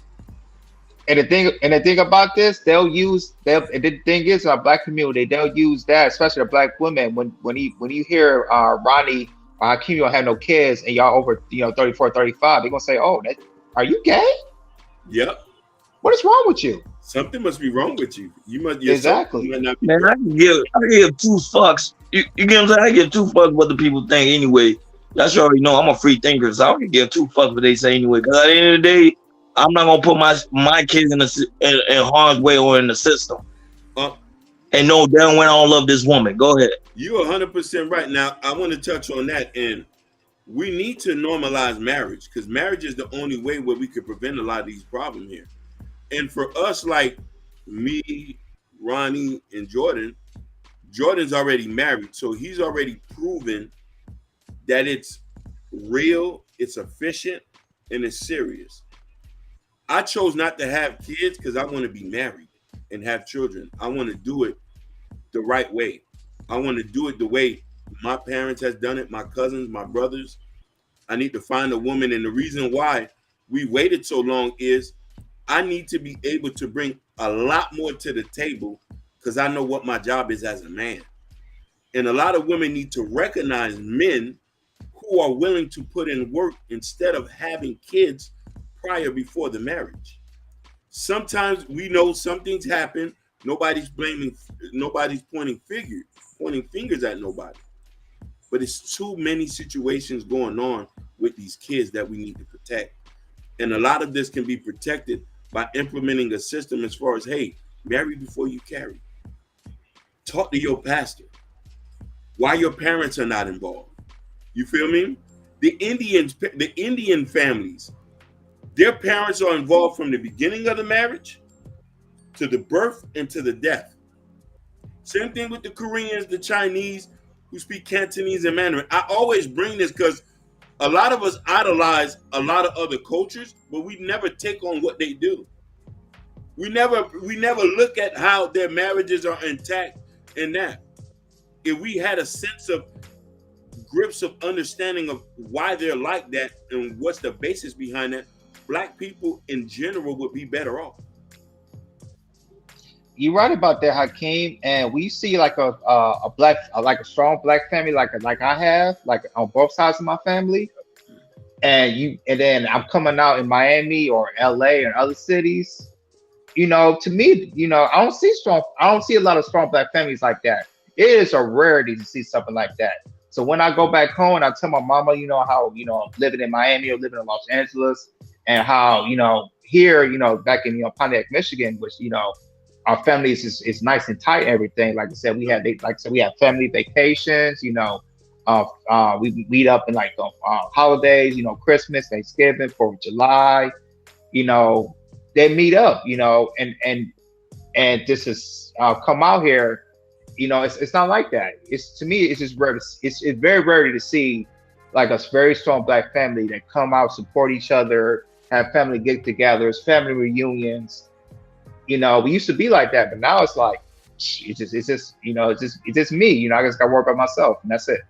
And the thing about this, and the thing is, our black community, they'll use that, especially the black women, when you hear Ronnie or Hakeem don't have no kids and y'all over 34, 35, they're gonna say, oh, are you gay? yep, What is wrong with you? something must be wrong with you. Exactly. You might not be Man, right. I give two fucks. You get what I'm saying? I give two fucks what the people think anyway. That's you already know I'm a free thinker, so I don't give two fucks what they say anyway. Because at the end of the day, I'm not gonna put my kids in harm's way or in the system. Uh, And no, damn when I don't love this woman. Go ahead. You're 100% right. Now, I want to touch on that. And we need to normalize marriage because marriage is the only way where we could prevent a lot of these problems here. And for us, like me, Ronnie, and Jordan's already married. So he's already proven that it's real, it's efficient, and it's serious. I chose not to have kids because I want to be married and have children. I want to do it the right way. I want to do it the way my parents has done it, my cousins, my brothers. I need to find a woman. And the reason why we waited so long is I need to be able to bring a lot more to the table because I know what my job is as a man. And a lot of women need to recognize men who are willing to put in work instead of having kids before the marriage. Sometimes we know some things happen. Nobody's pointing fingers at nobody. But it's too many situations going on with these kids that we need to protect. And a lot of this can be protected by implementing a system as far as, hey, marry before you carry. Talk to your pastor. Why your parents are not involved. You feel me? The Indian families, their parents are involved from the beginning of the marriage to the birth and to the death. Same thing with the Koreans, the Chinese who speak Cantonese and Mandarin. I always bring this because a lot of us idolize a lot of other cultures, but we never take on what they do. We never look at how their marriages are intact in that. If we had a sense of grips of understanding of why they're like that and what's the basis behind that, black people in general would be better off. You're right about that, Hakeem. And we see like a black, like a strong black family, like I have, like on both sides of my family. And then I'm coming out in Miami or LA or other cities. to me, I don't see a lot of strong black families like that. It is a rarity to see something like that. So when I go back home and I tell my mama, how, living in Miami or living in Los Angeles, and how, here, back in, Pontiac, Michigan, which, our families is nice and tight and everything. Like I said, we have family vacations, we meet up in like holidays, Christmas, Thanksgiving, 4th of July, you know, they meet up, and this is come out here, it's not like that. It's, to me, it's just rare. It's very rare to see like a very strong black family that come out, support each other, have family get-togethers, family reunions. We used to be like that, but now it's like it's just me. I just got to work by myself, and that's it.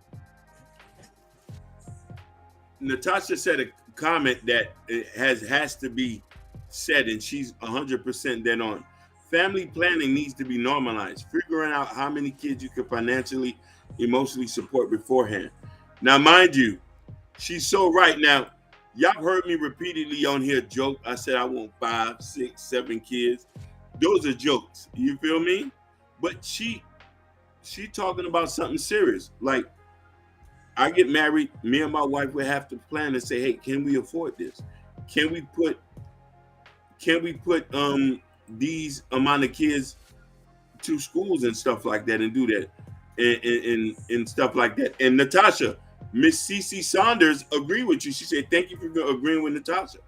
Natasha said a comment that it has to be said, and she's 100% dead on. Family planning needs to be normalized. Figuring out how many kids you can financially, emotionally support beforehand. Now, mind you, she's so right. Now, y'all heard me repeatedly on here joke. I said I want 5, 6, 7 kids. Those are jokes. You feel me? But she talking about something serious. Like, I get married, me and my wife would have to plan and say, hey, can we afford this? Can we put these amount of kids to schools and stuff like that and do that and stuff like that? And Natasha, Miss CC Saunders agree with you. She said, thank you for agreeing with Natasha.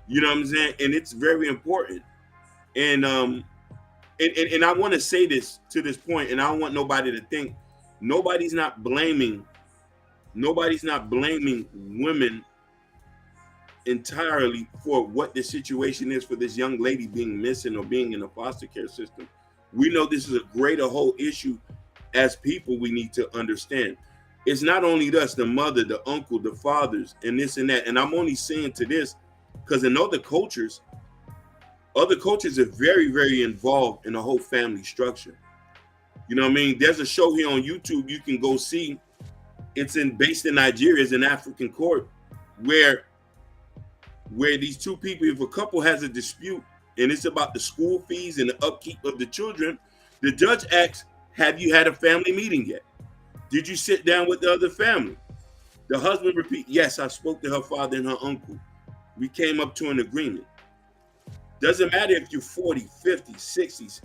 You know what I'm saying? And it's very important. And I want to say this to this point, and I don't want nobody to think nobody's not blaming women entirely for what the situation is for this young lady being missing or being in a foster care system. We know this is a greater whole issue. As people, we need to understand it's not only us, the mother, the uncle, the fathers, and this and that. And I'm only saying to this because in other cultures are very, very involved in the whole family structure. You know what I mean? There's a show here on YouTube you can go see. It's based in Nigeria. It's an African court where these two people, if a couple has a dispute and it's about the school fees and the upkeep of the children, the judge asks, have you had a family meeting yet? Did you sit down with the other family? The husband repeats, yes, I spoke to her father and her uncle. We came up to an agreement. Doesn't matter if you're 40, 50, 60s,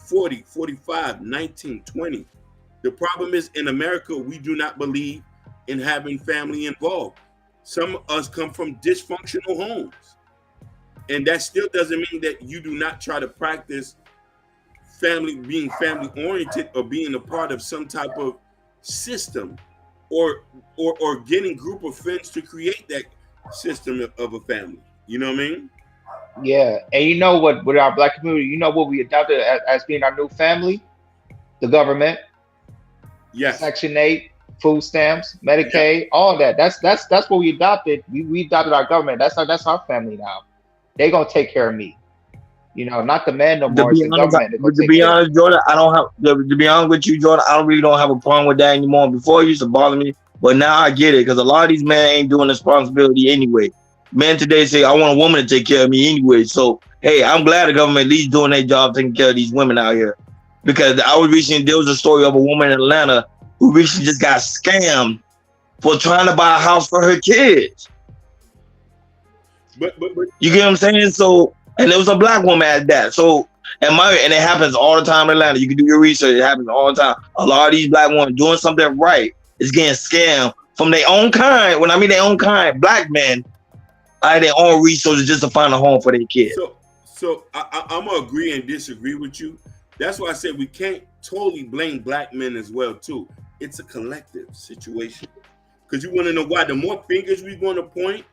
40, 45, 19, 20. The problem is in America, we do not believe in having family involved. Some of us come from dysfunctional homes. And that still doesn't mean that you do not try to practice being family oriented or being a part of some type of system or getting group of friends to create that system of a family. You know what I mean? Yeah. And you know what, with our black community, what we adopted as being our new family? The government. Yes. Section 8, food stamps, Medicaid, all that. That's what we adopted. We adopted our government. That's our family now. They're gonna take care of me. Not the man no more. It's the government. To be honest, Jordan, I don't have to be honest with you, Jordan. I really don't have a problem with that anymore. Before it used to bother me, but now I get it because a lot of these men ain't doing responsibility anyway. Men today say I want a woman to take care of me anyway. So hey, I'm glad the government at least doing their job taking care of these women out here. Because there was a story of a woman in Atlanta who recently just got scammed for trying to buy a house for her kids. But you get what I'm saying? So, and it was a black woman at that. So, and it happens all the time in Atlanta. You can do your research. It happens all the time. A lot of these black women doing something right is getting scammed from their own kind. When I mean their own kind, black men out of their own resources just to find a home for their kids. So I'm gonna agree and disagree with you. That's why I said we can't totally blame black men as well too. It's a collective situation. Because you want to know why? The more fingers we're going to point,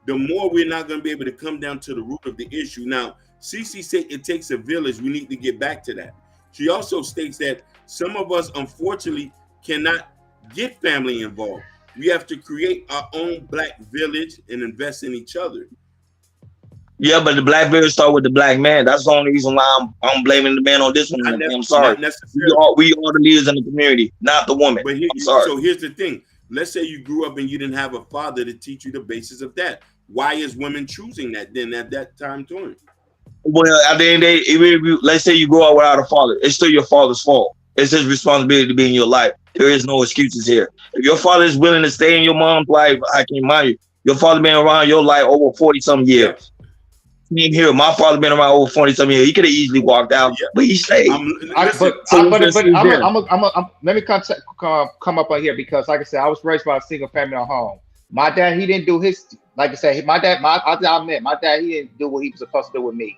the more we're not going to be able to come down to the root of the issue. Now, Cece said it takes a village. We need to get back to that. She also states that some of us, unfortunately, cannot get family involved. We have to create our own black village and invest in each other. Yeah, but the black village start with the black man. That's the only reason why I'm blaming the man on this one. I'm sorry. We are the leaders in the community, not the woman. But I'm sorry. So here's the thing. Let's say you grew up and you didn't have a father to teach you the basis of that. Why is women choosing that then at that time too? Well, at the end of the day, even if let's say you grow up without a father, it's still your father's fault. It's his responsibility to be in your life. There is no excuses here. If your father is willing to stay in your mom's life, I can mind you, your father been around your life over 40-some Yep. years. Same here. My father been around over 40-some years. He could have easily walked out, Yeah. but he stayed. Listen, So what's the excuse there? Let me come up on here because, like I said, I was raised by a single family home. My dad, he didn't do his, like I said, I admit, my dad, he didn't do what he was supposed to do with me.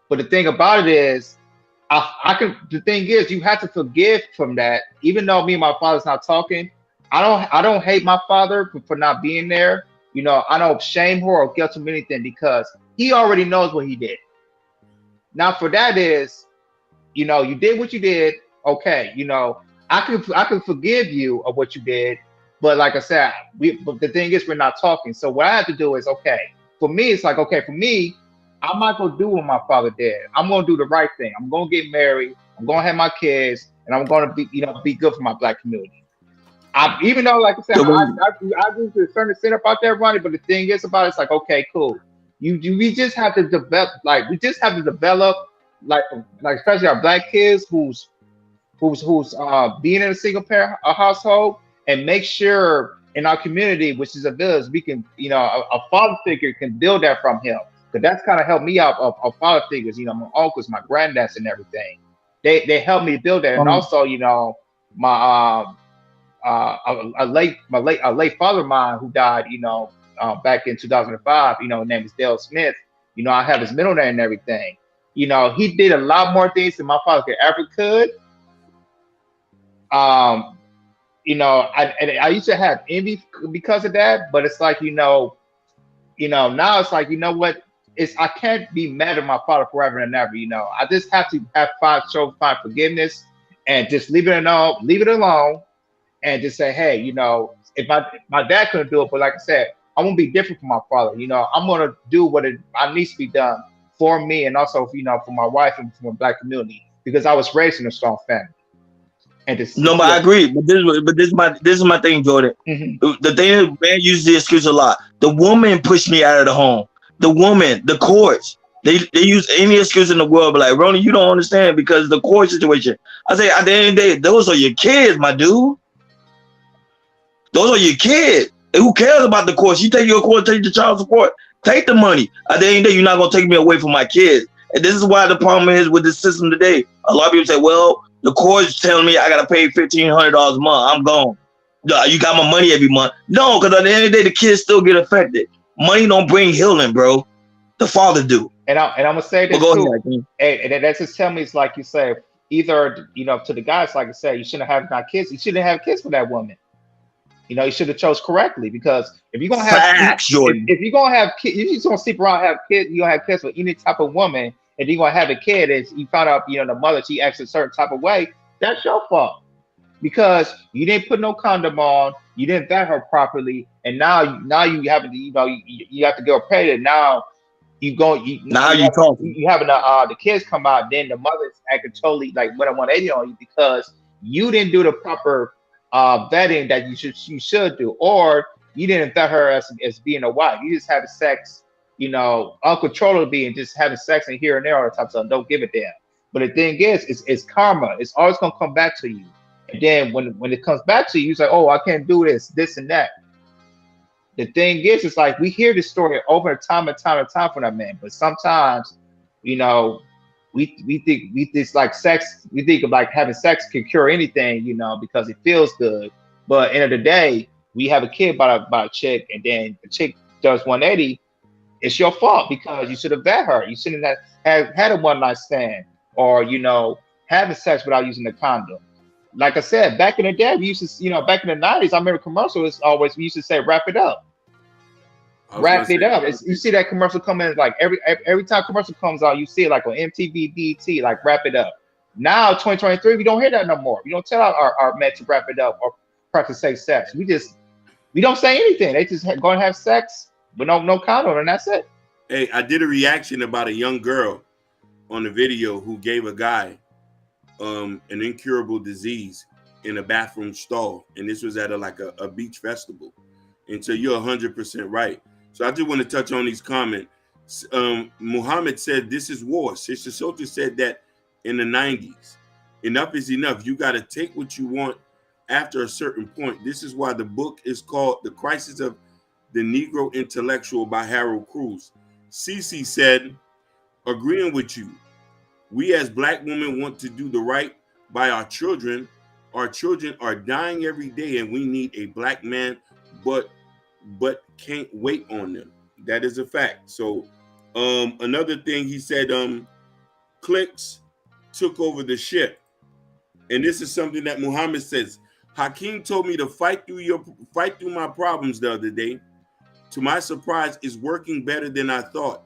But the thing about it is, the thing is, you have to forgive from that. Even though me and my father's not talking, I don't hate my father for not being there. You know, I don't shame her or guilt him anything because he already knows what he did. Now, for that is, you know, you did what you did. Okay, you know, I can forgive you of what you did, but like I said, but the thing is, we're not talking. So what I have to do is, okay, for me, it's like, okay, for me, I'm not gonna do what my father did. I'm gonna do the right thing. I'm gonna get married. I'm gonna have my kids, and I'm gonna be, you know, be good for my black community. Even though, like I said, So I agree to a certain extent about that, Ronnie. But the thing is about it, it's like, okay, cool. We just have to develop, like, especially our black kids who's being in a single parent household, and make sure in our community, which is a village, we can, you know, a father figure can build that from him. Because that's kind of helped me out of father figures, you know, my uncles, my granddads, and everything. They helped me build that, and also, you know, my a late father of mine who died, you know, back in 2005. You know, his name is Dale Smith. You know, I have his middle name and everything. You know, he did a lot more things than my father could. Um, you know, I used to have envy because of that, but it's like, now it's like, you know what? I can't be mad at my father forever and ever. You know, I just have to find forgiveness and just leave it alone, and just say, hey, you know, if my dad couldn't do it, but like I said, I'm gonna be different from my father. You know, I'm gonna do I needs to be done for me, and also, you know, for my wife and for my black community, because I was raised in a strong family. And no, but I agree. This is my thing, Jordan. Mhm. The thing is, man uses the excuse a lot. The woman pushed me out of the home. The woman, the courts, they use any excuse in the world, but like, Ronnie, you don't understand because the court situation. I say, at the end of the day, those are your kids, my dude. Those are your kids. And who cares about the courts? You take your court, take the child support, take the money. At the end of the day, you're not gonna take me away from my kids. And this is why the problem is with the system today. A lot of people say, well, the court's telling me I gotta pay $1,500 a month. I'm gone. You got my money every month. No, because at the end of the day, the kids still get affected. Money don't bring healing, bro. The father do. And I'm gonna say this But go too. ahead. And that's just tell me, it's like you say, either, you know, to the guys, like I said, you shouldn't have not kids. You shouldn't have kids with that woman. You know, you should have chose correctly, because if you're gonna have Facts, Jordan. if you're gonna have kids, you're just gonna sleep around and have kids. You gonna have kids with any type of woman, and you're gonna have a kid, and you found out, you know, the mother, she acts a certain type of way. That's your fault, because you didn't put no condom on, you didn't vet her properly, and now you having to, you know, you have to go pay it. Now Now you talking. you having the kids come out, then the mother's acting totally like 180 on you, because you didn't do the proper vetting that you should do, or you didn't vet her as being a wife. You just having sex, you know, uncontrollably, and just having sex and here and there all the time. So don't give a damn. But the thing is, it's karma. It's always gonna come back to you. And then when it comes back to you, you say, oh, I can't do this and that. The thing is, it's like we hear this story over time and time from that man, but sometimes, you know, we think like sex. We think of like having sex can cure anything, you know, because it feels good. But end of the day, we have a kid by a chick, and then the chick does 180. It's your fault, because you should have vet her. You shouldn't have had a one night stand, or, you know, having sex without using the condom. Like I said, back in the day, we used to, you know, back in the 90s, I remember commercials always, we used to say, wrap it up. Wrap it up. You see that commercial come in, like every time commercial comes out, you see it like on MTV, BET, like wrap it up. Now, 2023, we don't hear that no more. We don't tell our men to wrap it up or practice safe sex. We don't say anything. They just go and have sex with no condom, and that's it. Hey, I did a reaction about a young girl on the video who gave a guy an incurable disease in a bathroom stall, and this was at a beach festival. And so you're 100% right. So I just want to touch on these comments. Muhammad said this is war. Sister Sota said that in the 90s. Enough is enough. You got to take what you want after a certain point. This is why the book is called The Crisis of the Negro Intellectual by Harold Cruz. Cece said, agreeing with you, we as black women want to do the right by our children. Our children are dying every day and we need a black man, but can't wait on them. That is a fact. So another thing he said, clicks took over the ship. And this is something that Muhammad says. Hakeem told me to fight through my problems the other day. To my surprise, it's working better than I thought.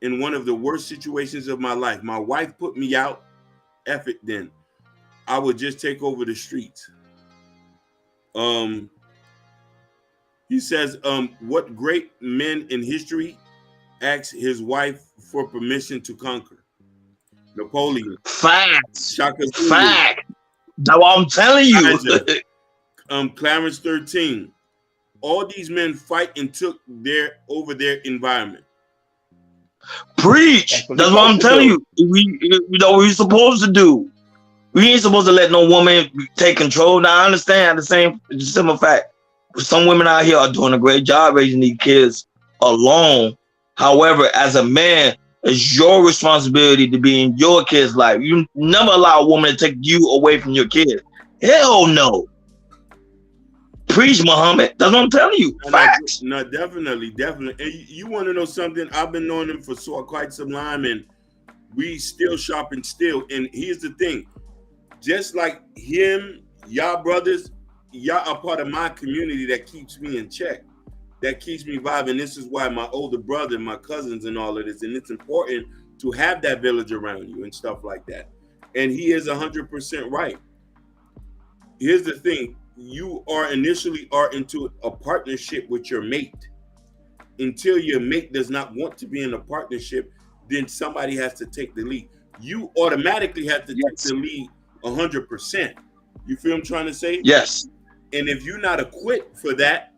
In one of the worst situations of my life, my wife put me out. F it then. I would just take over the streets. He says, what great men in history asked his wife for permission to conquer? Napoleon. Facts. Shaka Zulu. Fact. That's what I'm telling you. Clarence 13. All these men fight and took over their environment. Preach. That's what I'm telling you. You know what we're supposed to do. We ain't supposed to let no woman take control. Now I understand the simple fact. Some women out here are doing a great job raising these kids alone. However, as a man, it's your responsibility to be in your kid's life. You never allow a woman to take you away from your kids. Hell no. Preach, Muhammad. That's what I'm telling you. Facts. No, definitely. And you want to know something? I've been knowing him for quite some time, and we still shopping still. And here's the thing. Just like him, y'all brothers, y'all are part of my community that keeps me in check, that keeps me vibing. This is why my older brother, my cousins and all of this, and it's important to have that village around you and stuff like that. And he is 100% right. Here's the thing. You initially are into a partnership with your mate. Until your mate does not want to be in a partnership, then somebody has to take the lead. You automatically have to take the lead 100%. You feel what I'm trying to say? Yes. And if you're not equipped for that,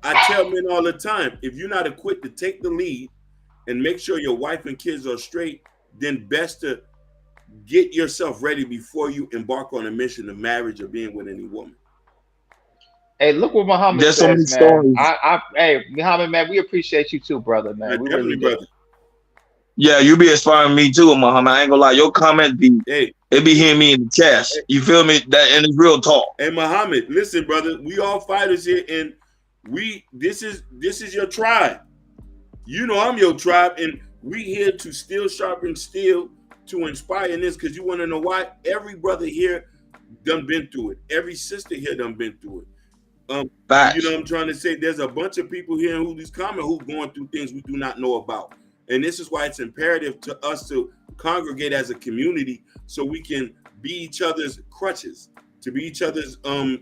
I tell men all the time, if you're not equipped to take the lead and make sure your wife and kids are straight, then best to get yourself ready before you embark on a mission of marriage or being with any woman. Hey, look what Muhammad says, man. Hey, Muhammad, man, we appreciate you too, brother, man. We definitely, really do. brother. Yeah, you be inspiring me too, Muhammad. I ain't gonna lie. Your comments it be hitting me in the chest. You feel me? And it's real talk. Hey, Muhammad, listen, brother. We all fighters here, and this is your tribe. You know I'm your tribe, and we here to still sharpen steel to inspire this, because you want to know why? Every brother here done been through it. Every sister here done been through it. You know what I'm trying to say? There's a bunch of people here who's going through things we do not know about. And this is why it's imperative to us to congregate as a community so we can be each other's crutches, to be each other's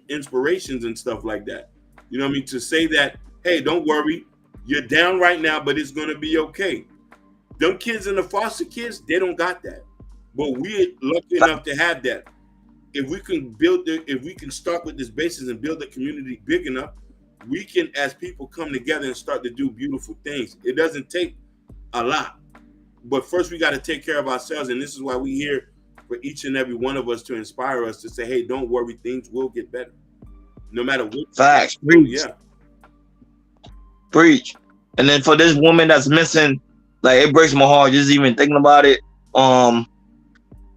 inspirations and stuff like that. You know what I mean? To say that, hey, don't worry, you're down right now, but it's going to be okay. Them kids and the foster kids, they don't got that. But we're lucky enough to have that. If we can start with this basis and build a community big enough, we can, as people come together and start to do beautiful things. It doesn't take a lot, but first we got to take care of ourselves. And this is why we here for each and every one of us to inspire us to say, hey, don't worry, things will get better. No matter what. Facts. Preach. Yeah. Preach. And then for this woman that's missing, like, it breaks my heart just even thinking about it.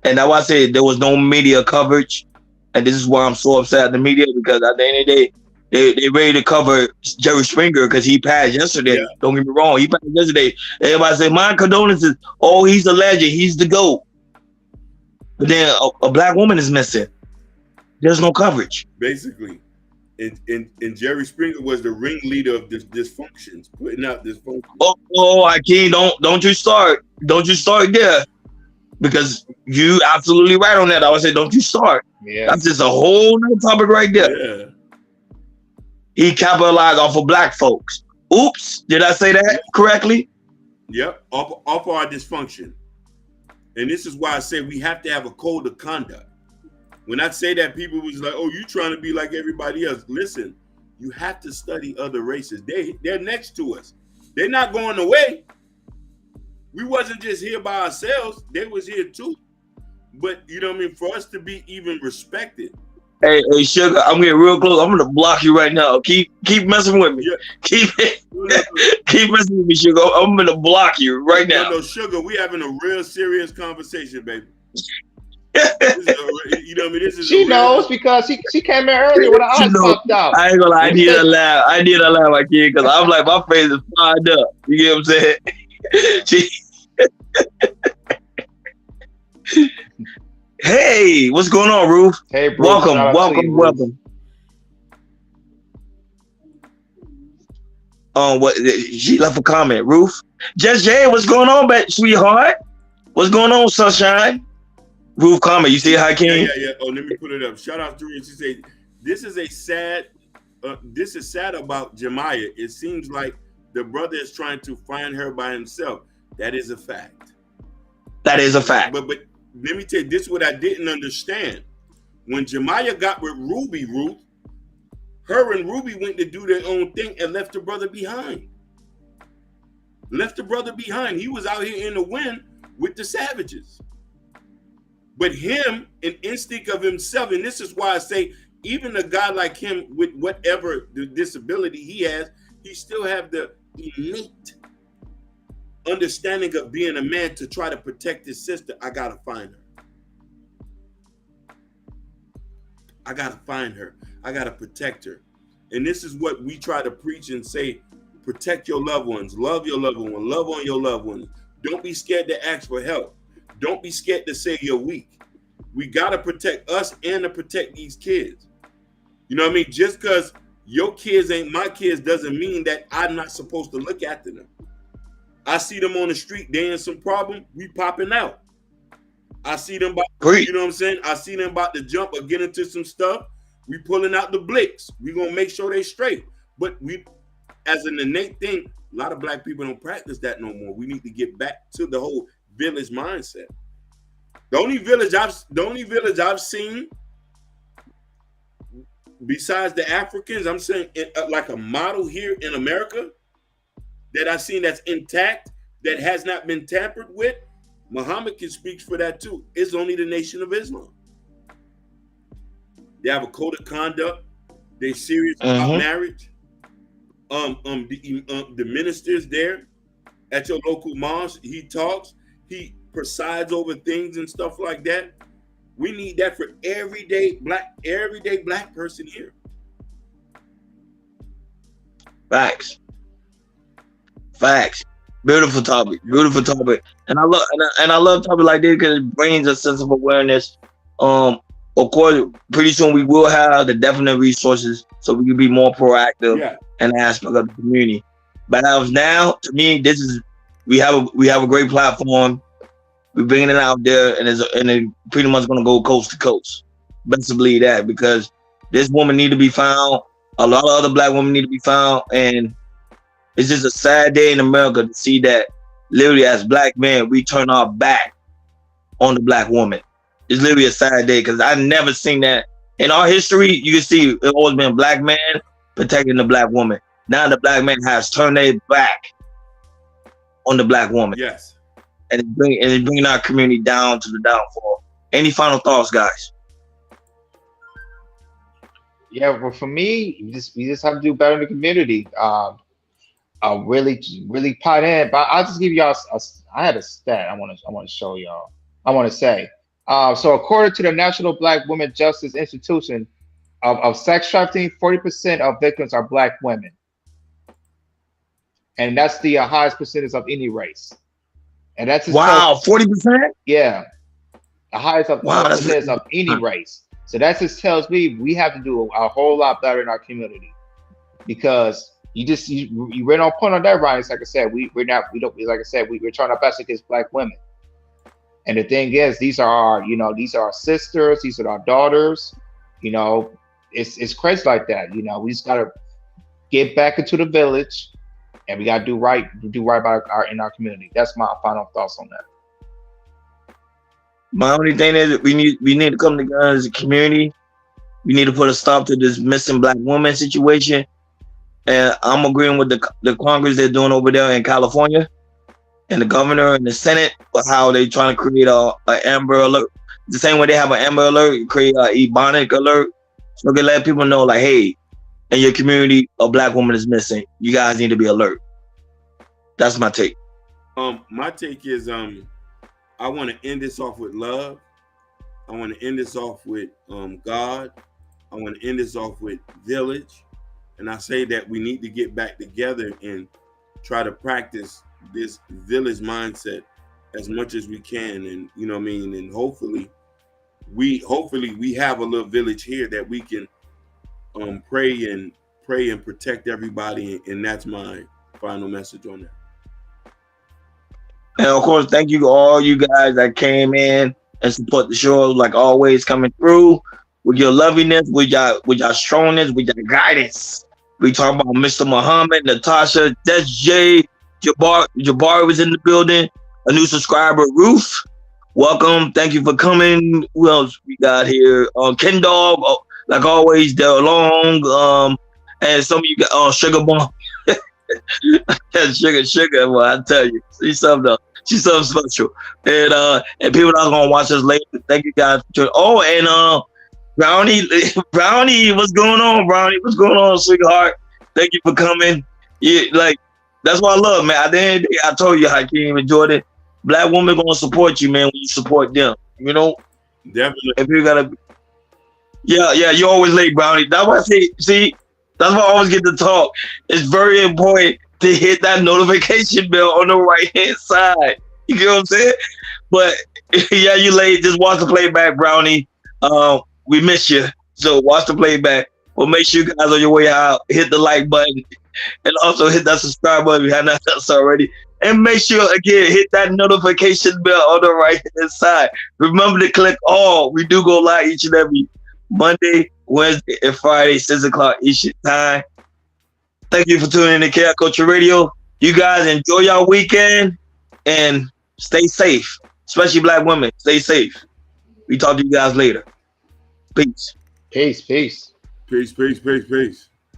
And that's why I said there was no media coverage. And this is why I'm so upset at the media, because at the end of the day, they ready to cover Jerry Springer because he passed yesterday. Yeah. Don't get me wrong, he passed yesterday. Everybody say, my condolences. Oh, he's a legend. He's the GOAT. But then a black woman is missing. There's no coverage. Basically. And Jerry Springer was the ringleader of this dysfunctions, putting out dysfunction. Oh, Hakeem, don't you start. Don't you start there. Because you absolutely right on that. I would say, don't you start. Yeah. That's just a whole nother topic right there. Yeah. He capitalized off of black folks. Oops, did I say that correctly? Yep, off our dysfunction. And this is why I say we have to have a code of conduct. When I say that, people was like, oh, you trying to be like everybody else. Listen, you have to study other races. They're next to us. They're not going away. We wasn't just here by ourselves. They was here too. But you know what I mean? For us to be even respected. Hey, Sugar, I'm getting real close. I'm gonna block you right now. Keep messing with me. Yeah. Keep messing with me, Sugar. I'm gonna block you right now. No, Sugar, we having a real serious conversation, baby. You know what I mean? She knows because she came in earlier when her eyes popped out. I ain't gonna lie. I need a laugh. My kid, because I'm like, my face is fired up. You get what I'm saying? Hey, what's going on, Ruth? Hey, Bruce, welcome. What she left a comment, Ruth. Just Jay, what's going on, sweetheart? What's going on, sunshine? Ruth comment. You see how I came? Yeah. Oh, let me put it up. Shout out to her. She said, "This is sad about Jamiya. It seems like the brother is trying to find her by himself. That is a fact. That is a fact. But let me tell you, this is what I didn't understand. When Jamiya got with Ruby, Ruth, her and Ruby went to do their own thing and left the brother behind. He was out here in the wind with the savages. But him, an instinct of himself, and this is why I say, even a guy like him with whatever the disability he has, he still have the innate understanding of being a man to try to protect his sister. I gotta find her. I gotta protect her. And this is what we try to preach and say: protect your loved ones, love your loved one, love on your loved ones. Don't be scared to ask for help. Don't be scared to say you're weak. We gotta protect us and to protect these kids. You know what I mean? Just because your kids ain't my kids doesn't mean that I'm not supposed to look after them. I see them on the street, they in some problem, we popping out. I see them you know what I'm saying? I see them about to jump or get into some stuff. We pulling out the blicks. We gonna make sure they straight. But we, as an innate thing, a lot of black people don't practice that no more. We need to get back to the whole village mindset. The only village I've seen, besides the Africans, I'm saying like a model here in America that I've seen that's intact, that has not been tampered with. Muhammad can speak for that too. It's only the Nation of Islam. They have a code of conduct. They're serious about marriage. The minister's there at your local mosque. He talks. He presides over things and stuff like that. We need that for everyday black person here. Facts. Beautiful topic. And I love topic like this because it brings a sense of awareness. Of course, pretty soon we will have the definite resources so we can be more proactive in aspect of the community. But as of now, to me, we have a great platform. We're bringing it out there, and it's pretty much going to go coast to coast. Best to believe that, because this woman need to be found. A lot of other black women need to be found, and it's just a sad day in America to see that literally as black men, we turn our back on the black woman. It's literally a sad day because I never seen that. In our history, you can see it's always been a black man protecting the black woman. Now the black man has turned their back on the black woman. Yes. And it's bringing our community down to the downfall. Any final thoughts, guys? Yeah, well, for me, we just have to do better in the community. Really pot in. But I'll just give y'all. I had a stat. I want to show y'all. I want to say. So according to the National Black Women Justice Institution, of sex trafficking, 40% of victims are black women, and that's the highest percentage of any race. And that's 40%. Yeah, the highest percentage of any race. So that just tells me we have to do a whole lot better in our community, because you ran on point on that, Ryan. Like I said, we're trying our best against black women. And the thing is, these are our sisters, these are our daughters. It's crazy like that. We just gotta get back into the village, and we gotta do right by our community. That's my final thoughts on that. My only thing is we need to come together as a community. We need to put a stop to this missing black woman situation. And I'm agreeing with the Congress they're doing over there in California. and the governor and the Senate, how they trying to create a Amber Alert. The same way they have an Amber Alert, create a Ebonic Alert, so they let people know, like, hey, in your community, a black woman is missing. You guys need to be alert. That's my take. My take is I want to end this off with love. I want to end this off with God. I want to end this off with village. And I say that we need to get back together and try to practice this village mindset as much as we can. And you know what I mean? And hopefully we have a little village here that we can pray and protect everybody. And that's my final message on that. And of course, thank you to all you guys that came in and support the show, like always, coming through with your lovingness, with your strongness, with your guidance. We talk about Mr. Muhammad, Natasha, Des J, Jabari was in the building, a new subscriber, Ruth. Welcome, thank you for coming. Who else we got here? Ken Dog, like always, Del Long, and some of you got Sugar Bomb. sugar. Well, I tell you, she's something special. And people that are gonna watch us later. Thank you guys for joining. Oh, and Brownie, what's going on, Brownie? What's going on, sweetheart? Thank you for coming. Yeah, like that's what I love, man. At the end of the day, I told you, Hakeem and Jordan, black women gonna support you, man, when you support them. You know, Definitely. if you gotta, yeah, you always late, Brownie. That's why I say, see. That's why I always get to talk. It's very important to hit that notification bell on the right-hand side. You get what I'm saying? But yeah, you late. Just watch the playback, Brownie. We miss you. So watch the playback. Well, make sure you guys on your way out, hit the like button, and also hit that subscribe button if you haven't done so already. And make sure, again, hit that notification bell on the right-hand side. Remember to click all. We do go live each and every Monday, Wednesday, and Friday, 6 o'clock Eastern time. Thank you for tuning in to Chaos Culture Radio. You guys enjoy your weekend and stay safe, especially black women. Stay safe. We talk to you guys later. Peace. Peace. Peace.